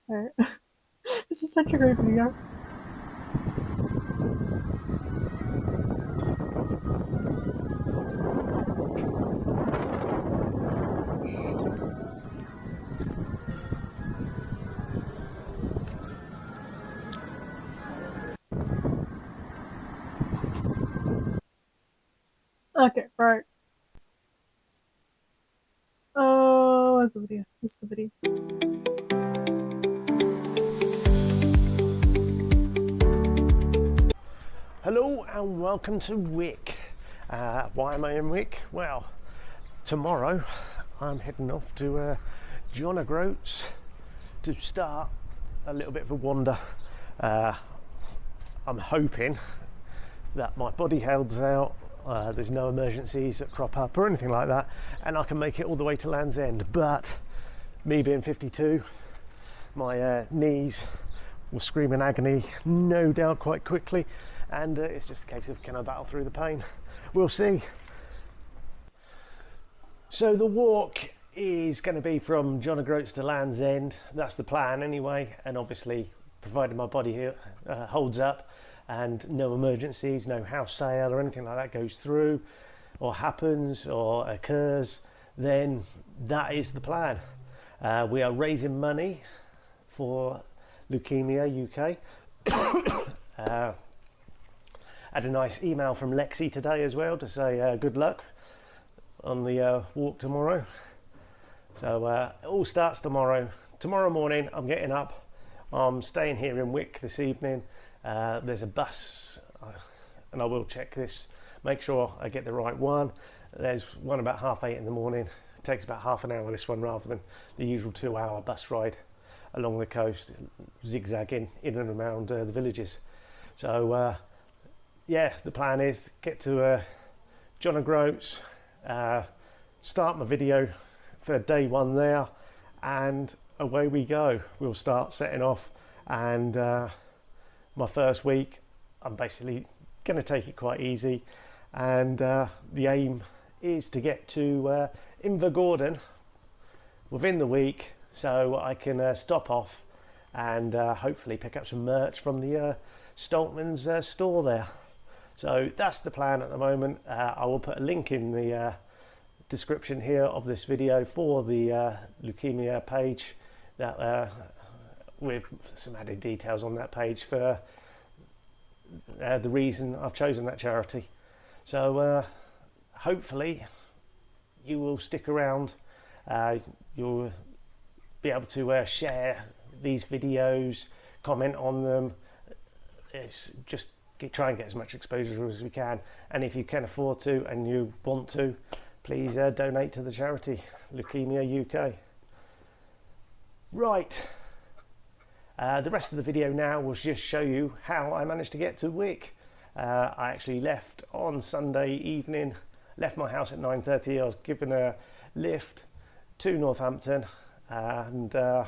Alright. This is such a great video. Okay, right. Oh, what's the video? What's the video? Hello and welcome to Wick. Why am I in Wick? Well, tomorrow I'm heading off to John O'Groats to start a little bit of a wander. I'm hoping that my body holds out, there's no emergencies that crop up or anything like that, and I can make it all the way to Land's End. But me being 52, my knees will scream in agony, no doubt, quite quickly. And it's just a case of, can I battle through the pain? We'll see. So the walk is going to be from John O'Groats to Land's End. That's the plan anyway. And obviously, provided my body here holds up and no emergencies, no house sale or anything like that goes through or happens or occurs, then that is the plan. We are raising money for Leukemia UK. Had a nice email from Lexi today as well to say good luck on the walk tomorrow. So it all starts tomorrow. Tomorrow morning I'm getting up. I'm staying here in Wick this evening. There's a bus, and I will check this, make sure I get the right one. There's one about 8:30 in the morning. It takes about half an hour, this one, rather than the usual 2-hour bus ride along the coast, zigzagging in and around the villages. So yeah, the plan is to get to John O'Groats, start my video for day one there, and away we go. We'll start setting off, and my first week I'm basically going to take it quite easy, and the aim is to get to Invergordon within the week, so I can stop off and hopefully pick up some merch from the Stoltman's store there. So that's the plan at the moment. I will put a link in the description here of this video for the leukemia page, that with some added details on that page for the reason I've chosen that charity. So hopefully you will stick around. You'll be able to share these videos, comment on them. It's just try and get as much exposure as we can, and if you can afford to and you want to, please donate to the charity Leukemia UK. Right, the rest of the video now will just show you how I managed to get to Wick. I actually left on Sunday evening, left my house at 9:30. I was given a lift to Northampton, and I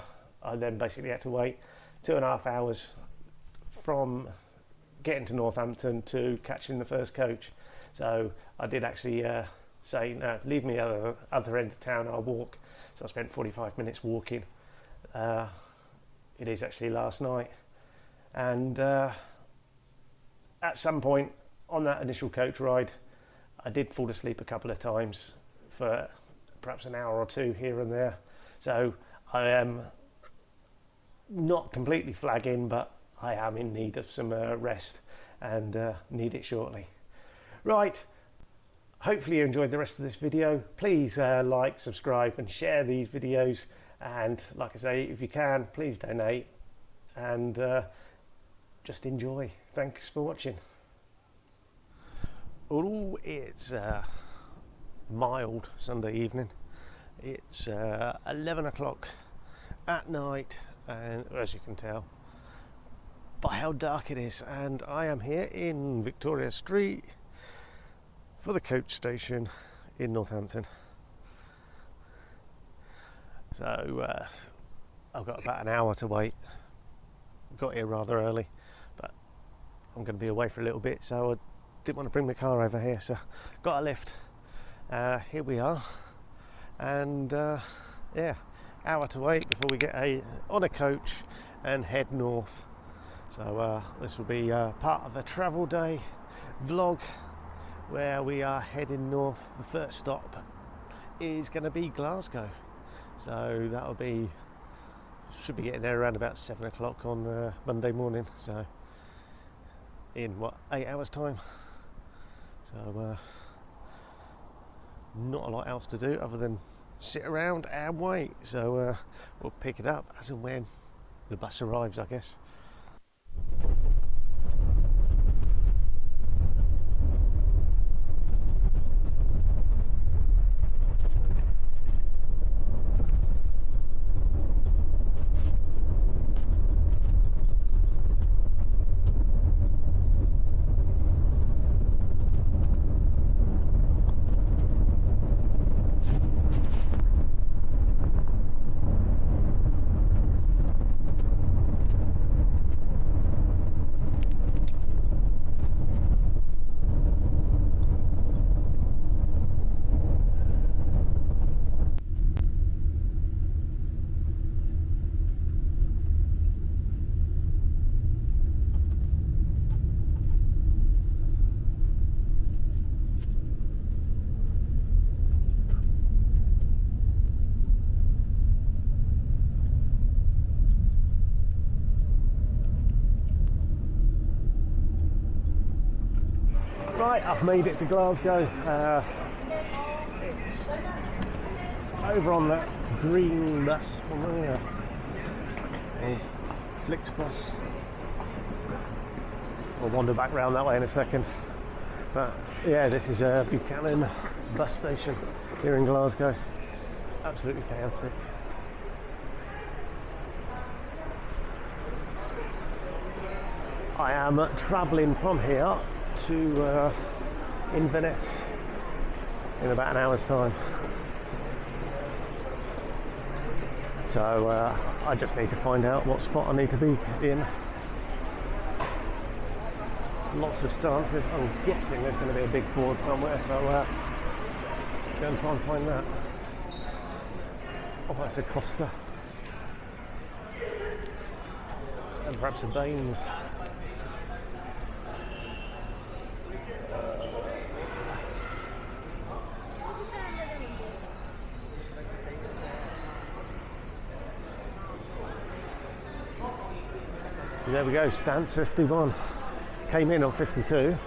then basically had to wait 2.5 hours from getting to Northampton to catching the first coach. So I did actually say, no, leave me at the other end of town, I'll walk. So I spent 45 minutes walking. It is actually last night. And at some point on that initial coach ride, I did fall asleep a couple of times for perhaps an hour or two here and there. So I am not completely flagging, but I am in need of some rest, and need it shortly. Right, hopefully you enjoyed the rest of this video. Please like, subscribe and share these videos, and like I say, if you can, please donate, and just enjoy. Thanks for watching. Oh, it's mild Sunday evening. It's 11 o'clock at night, and as you can tell by how dark it is, and I am here in Victoria Street for the coach station in Northampton. So I've got about an hour to wait. Got here rather early, but I'm going to be away for a little bit, so I didn't want to bring my car over here, so got a lift. Here we are, and yeah, hour to wait before we get on a coach and head north. So this will be part of a travel day vlog where we are heading north. The first stop is going to be Glasgow, so that'll be, should be getting there around about 7 o'clock on Monday morning, so in what, 8 hours time. So not a lot else to do other than sit around and wait, so we'll pick it up as and when the bus arrives, I guess. Right, I've made it to Glasgow. It's over on that green bus from there, a Flix bus. We'll wander back round that way in a second. But yeah, this is a Buchanan bus station here in Glasgow. Absolutely chaotic. I am travelling from here to Inverness in about an hour's time, so I just need to find out what spot I need to be in. Lots of stances. I'm guessing there's going to be a big board somewhere, so go and try and find that. Oh, that's a Costa and perhaps a Baines. There we go, stance 51. Came in on 52.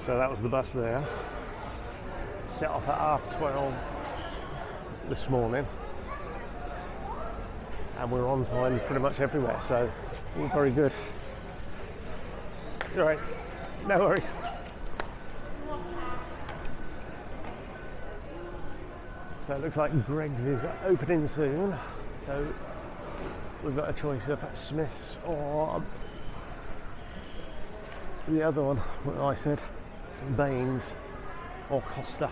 So that was the bus there. Set off at 12:30 this morning. And we're on time pretty much everywhere, so all very good. All right, no worries. So it looks like Greggs is opening soon, so we've got a choice of Smith's or the other one, what I said, Baines or Costa.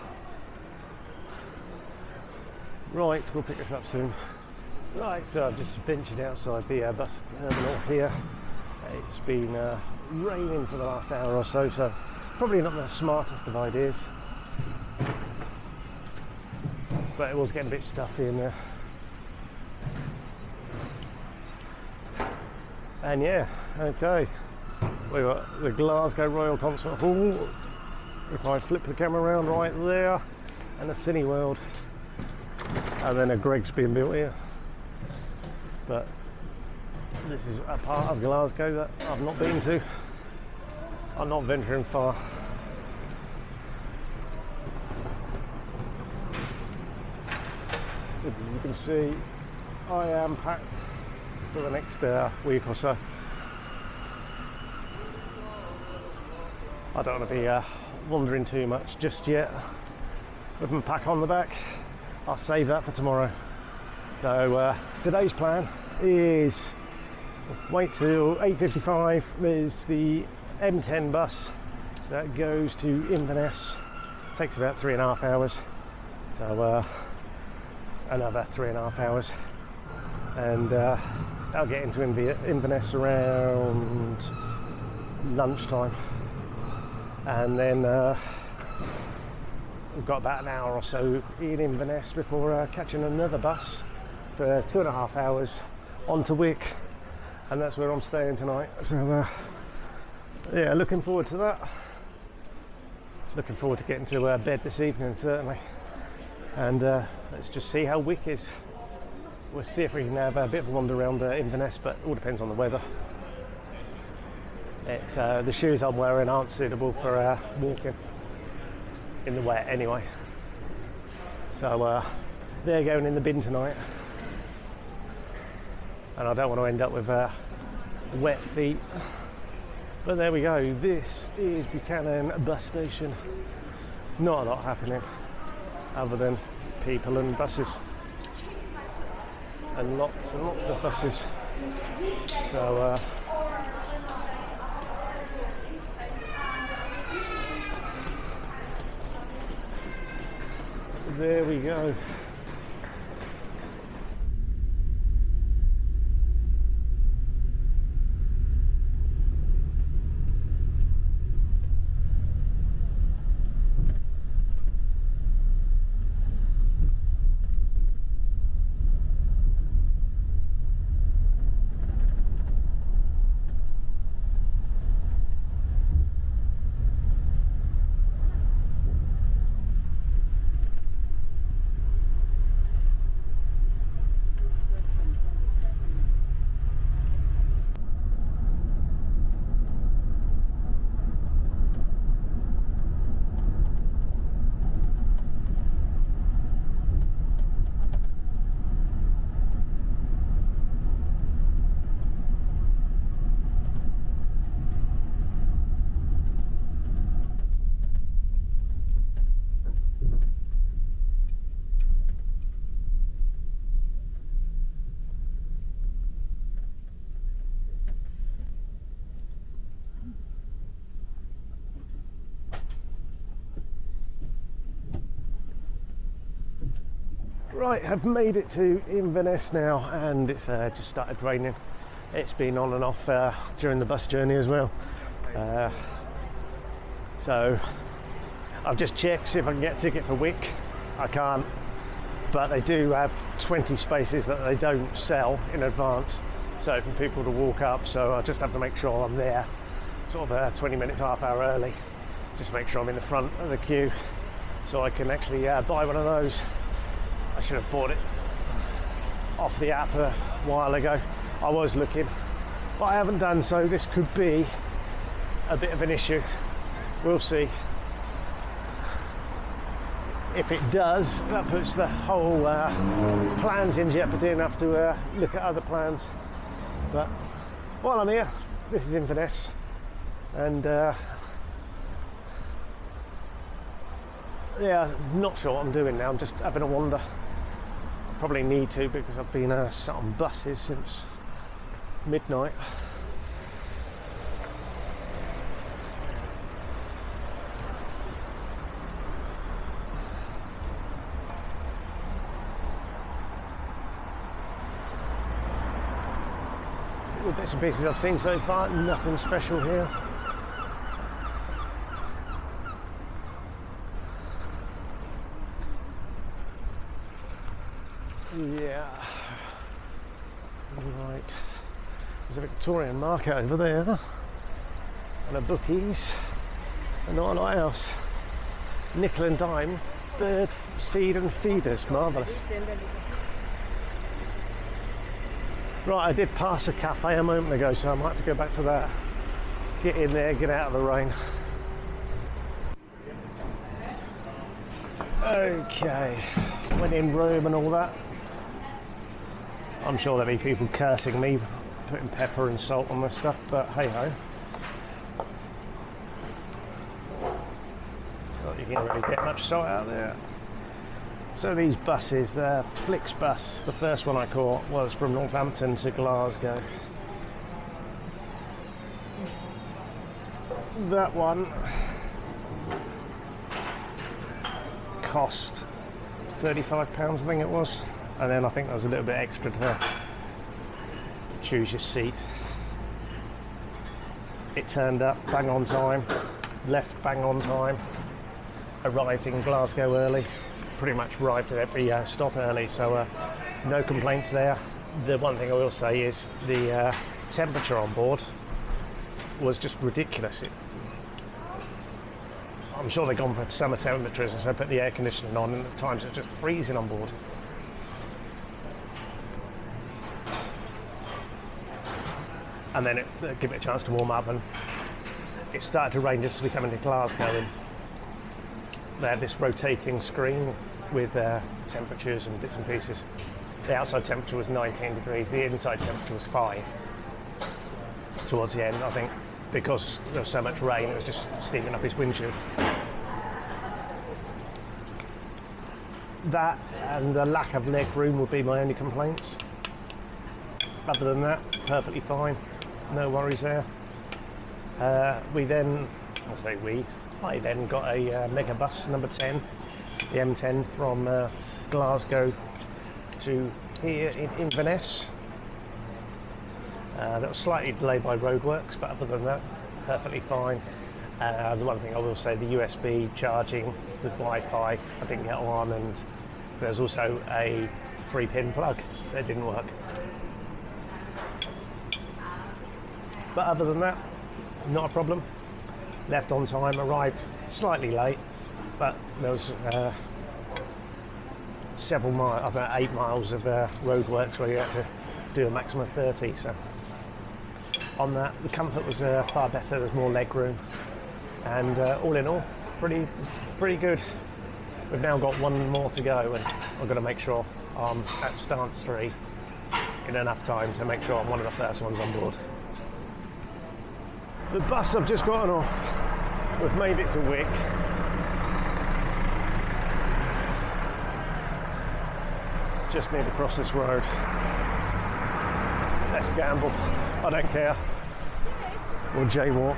Right, we'll pick this up soon. Right, so I've just ventured outside the bus terminal here. It's been raining for the last hour or so, so probably not the smartest of ideas. But it was getting a bit stuffy in there. And yeah, okay. We've got the Glasgow Royal Concert Hall. If I flip the camera around, right there, and a Cineworld. And then a Greggs being built here. But this is a part of Glasgow that I've not been to. I'm not venturing far. As you can see, I am packed for the next week or so. I don't want to be wandering too much just yet with my pack on the back. I'll save that for tomorrow. So today's plan is wait till 8:55. There's the M10 bus that goes to Inverness. It takes about 3.5 hours. So another 3.5 hours, and I'll get into Inverness around lunchtime, and then we've got about an hour or so in Inverness before catching another bus for 2.5 hours on to Wick, and that's where I'm staying tonight. So yeah, looking forward to that. Looking forward to getting to bed this evening, certainly. And let's just see how Wick is. We'll see if we can have a bit of a wander around Inverness, but it all depends on the weather. It's, the shoes I'm wearing aren't suitable for walking in the wet anyway. So they're going in the bin tonight. And I don't want to end up with wet feet. But there we go, this is Buchanan bus station. Not a lot happening other than people and buses, and lots of buses. So there we go. Right, I've made it to Inverness now, and it's just started raining. It's been on and off during the bus journey as well. So I've just checked, see if I can get a ticket for Wick. I can't, but they do have 20 spaces that they don't sell in advance, so for people to walk up. So I just have to make sure I'm there sort of 20 minutes, half hour early, just make sure I'm in the front of the queue so I can actually buy one of those. I should have bought it off the app a while ago. I was looking, but I haven't done so. This could be a bit of an issue. We'll see. If it does, that puts the whole plans in jeopardy and have to look at other plans. But while I'm here, this is Inverness, and yeah, not sure what I'm doing now. I'm just having a wander. Probably need to, because I've been sat on buses since midnight. The bits and pieces I've seen so far, nothing special here. Yeah, right, there's a Victorian market over there, and a bookies, and not a lot else. Nickel and dime, bird seed and feeders, marvellous. Right, I did pass a cafe a moment ago, so I might have to go back to that. Get in there, get out of the rain. Okay, when in Rome and all that. I'm sure there'll be people cursing me, putting pepper and salt on this stuff, but hey ho. Not you can really get much salt out there. So these buses, the Flixbus, the first one I caught was from Northampton to Glasgow. That one cost £35 I think it was, and then I think there was a little bit extra to choose your seat. It turned up bang on time, left bang on time, arrived in Glasgow early, pretty much arrived at every stop early, so no complaints there. The one thing I will say is the temperature on board was just ridiculous. I'm sure they've gone for summer temperatures, and so I put the air conditioning on, and at times it's just freezing on board. And then give it a chance to warm up, and it started to rain just as we come into Glasgow, and they had this rotating screen with temperatures and bits and pieces. The outside temperature was 19 degrees, the inside temperature was 5 towards the end, I think, because there was so much rain, it was just steaming up his windshield. That and the lack of leg room would be my only complaints. Other than that, perfectly fine, no worries there. I then got a mega bus number 10, the M10 from Glasgow to here in Inverness. That was slightly delayed by roadworks, but other than that, perfectly fine. The one thing I will say, the USB charging with Wi-Fi, I didn't get on, and there's also a 3-pin plug that didn't work. But other than that, not a problem. Left on time, arrived slightly late, but there was several miles, about 8 miles of roadworks where you had to do a maximum of 30. So on that, the comfort was far better. There's more leg room, and all in all, pretty good. We've now got one more to go, and I've got to make sure I'm at stance 3 in enough time to make sure I'm one of the first ones on board. The bus I've just gotten off, we've made it to Wick. Just need to cross this road. Let's gamble. I don't care. Or jaywalk.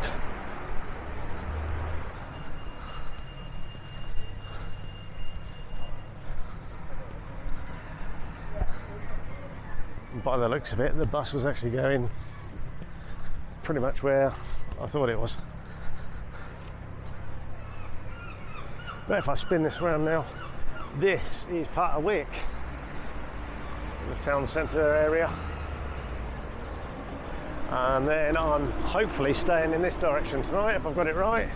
By the looks of it, the bus was actually going pretty much where I thought it was. But if I spin this round now, this is part of Wick, the town centre area. And then I'm hopefully staying in this direction tonight, if I've got it right.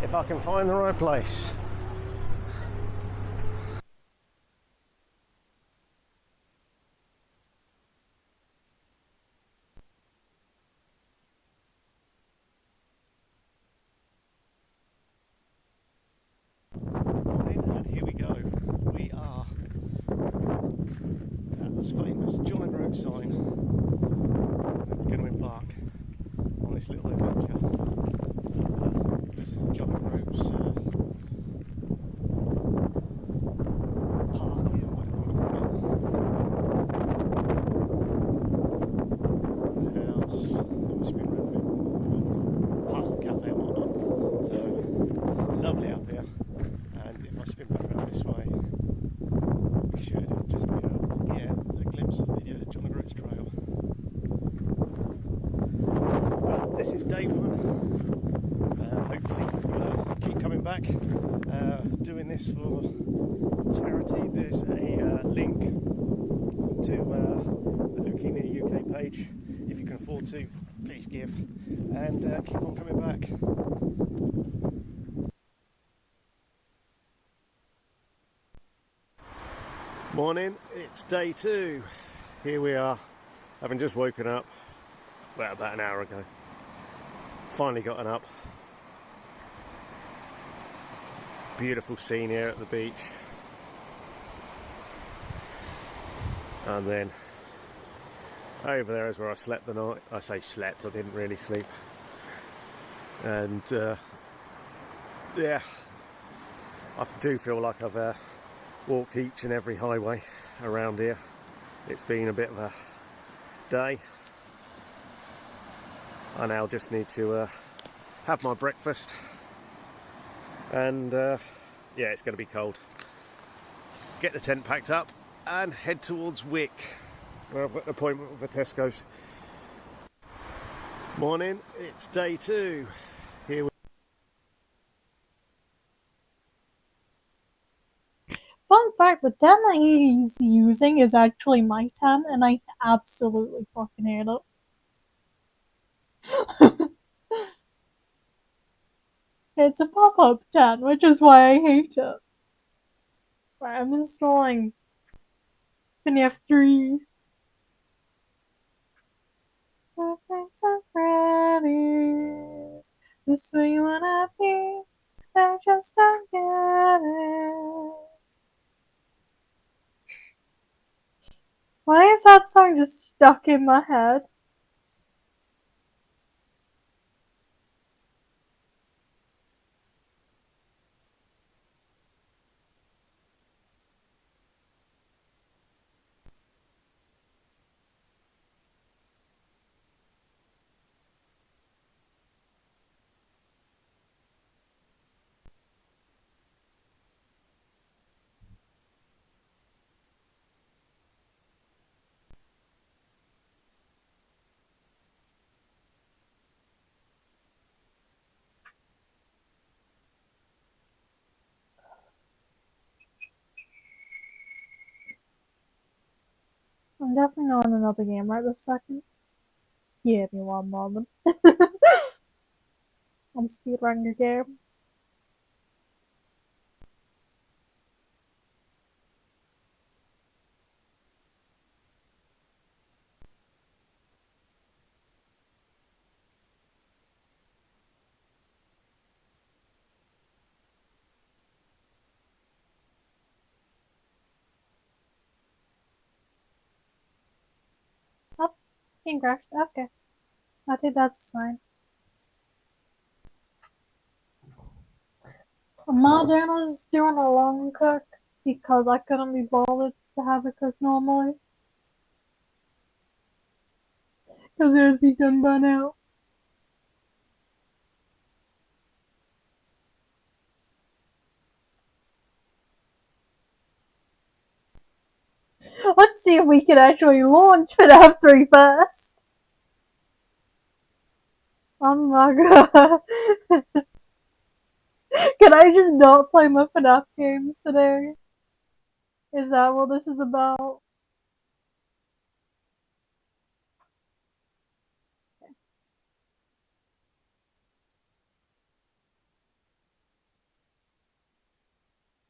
If I can find the right place. And here we go. We are at this famous John O'Groats sign. We're going to embark on this little adventure. This is the John O'Groats park here, whatever we call it. The house that was been around a bit, past the cafe and whatnot. So lovely up here. And if I spin back around this way, we should just be able to get a glimpse of the John O'Groats Trail. Well, this is day 1. Hopefully we'll keep coming back, doing this for charity. There's a link to the Leukemia UK page. If you can afford to, please give, and keep on coming back. Morning, it's day 2. Here we are, having just woken up, well, about an hour ago. Finally gotten up. Beautiful scene here at the beach. And then over there is where I slept the night. I say slept, I didn't really sleep. And yeah, I do feel like I've walked each and every highway around here. It's been a bit of a day. I now just need to have my breakfast, and yeah, it's going to be cold. Get the tent packed up and head towards Wick, where I've got an appointment with the Tesco's. Morning, it's day 2. Here we Fun fact, the tent that he's using is actually my tent, and I absolutely fucking hate it. It's a pop-up tent, which is why I hate it. Right, I'm installing FNaF 3. Perfect and Freddy's. This way you wanna be. I just don't get it. Why is that song just stuck in my head? I'm definitely not in another game right this second. Give me one moment. I'm speedrunning your game. Oh, game crashed. Okay. I think that's a sign. My dinner's doing a long cook because I couldn't be bothered to have it cooked normally. Because it would be done by now. Let's see if we can actually launch FNaF 3 first. Oh my god. Can I just not play my FNaF games today? Is that what this is about?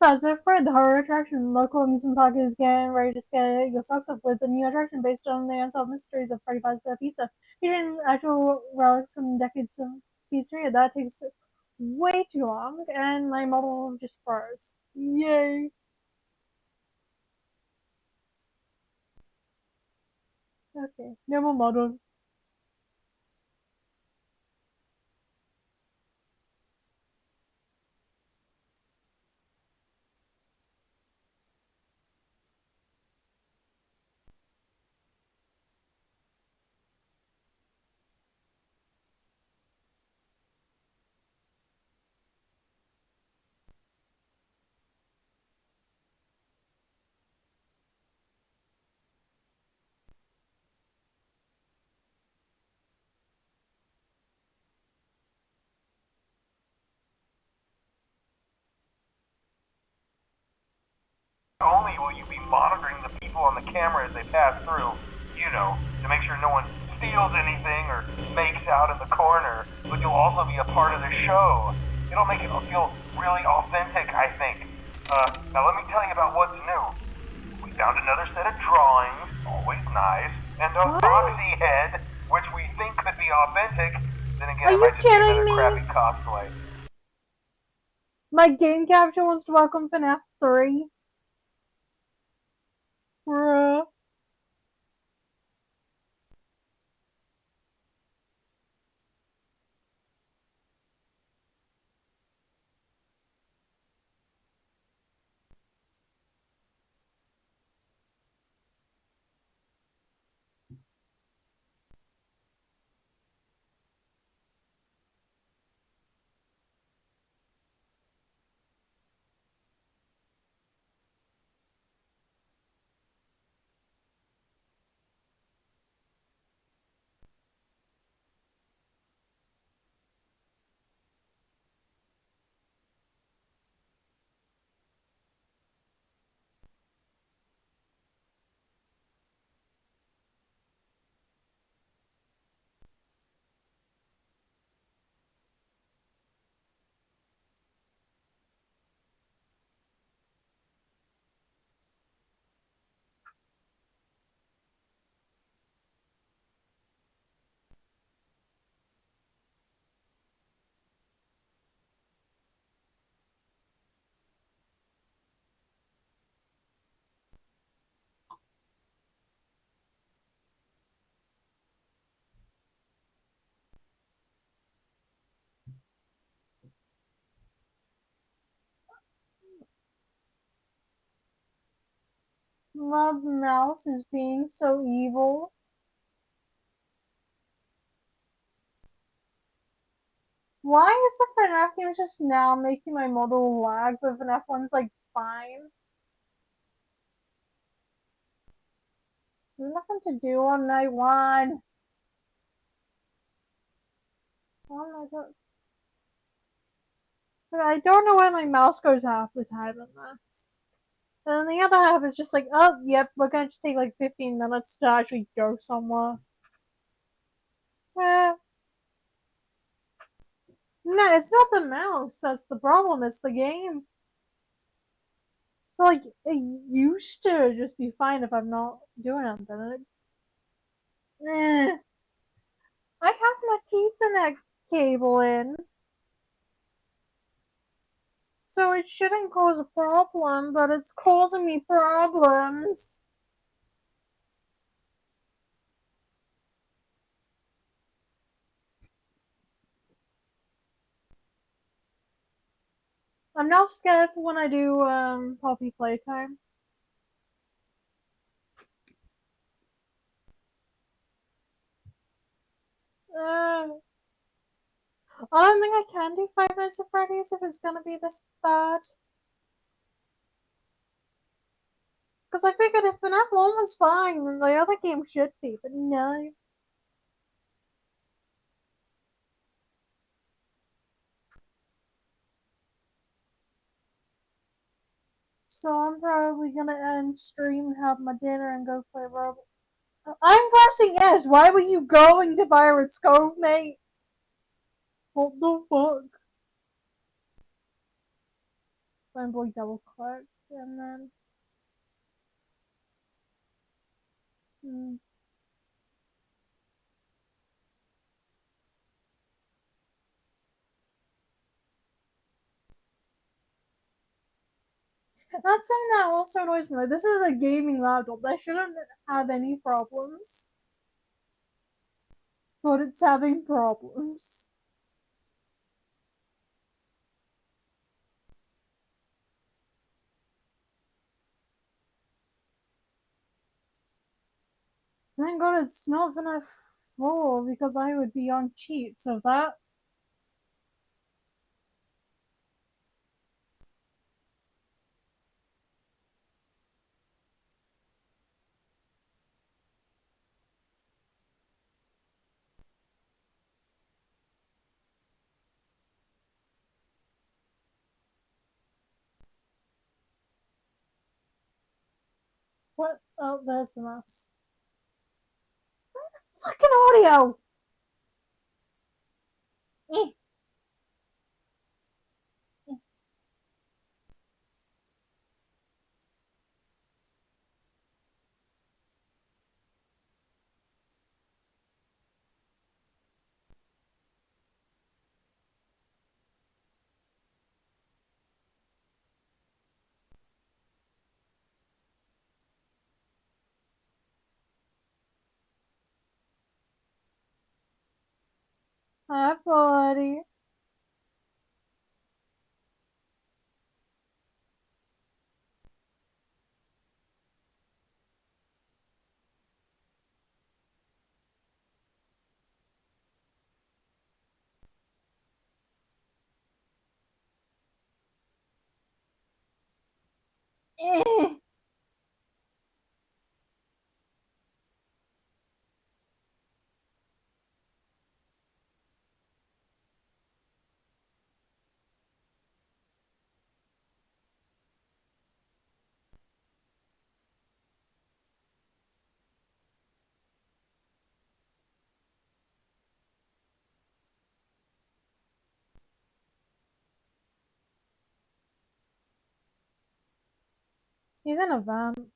Fazbear Friend, the horror attraction, local amusement park is getting ready to scare your socks off with a new attraction based on the unsolved mysteries of Freddy Fazbear Pizza. Featuring actual relics from decades of pizzeria. That takes way too long, and my model just froze. Yay! Okay, no more model. Not only will you be monitoring the people on the camera as they pass through, you know, to make sure no one steals anything or makes out in the corner, but you'll also be a part of the show. It'll make it feel really authentic, I think. Now let me tell you about what's new. We found another set of drawings, always nice, and a proxy head, which we think could be authentic. Then again, it might just be another crappy cosplay. My game capture was to welcome FNaF 3. Bruh. love Mouse is being so evil. Why is the FNaF game just now making my model lag, but FNaF 1's like fine? There's nothing to do on night one. Oh my god. But I don't know why my mouse goes half the time in this. And then the other half is just like, oh, yep, we're gonna just take like 15 minutes to actually go somewhere. Eh. No, it's not the mouse that's the problem, it's the game. But like, it used to just be fine if I'm not doing anything. I have my teeth in that cable in. So it shouldn't cause a problem, but it's causing me problems. I'm now scared when I do Poppy Playtime. I don't think I can do Five Nights at Freddy's if it's gonna be this bad. Because I figured if FNaF 1 was fine, then the other game should be, but no. So I'm probably gonna end stream, have my dinner, and go play Roblox. I'm pressing yes. Why were you going to Pirate's Cove, mate? What the fuck? Fanboy double click, and then. That's something that also annoys me. Like, this is a gaming laptop. That shouldn't have any problems. But it's having problems. Thank God it's not FNAF 4 because I would be on cheat. So that. What? Oh, there's the mouse. Fucking audio! Eh. Hi, buddy. Eh. He's in a van.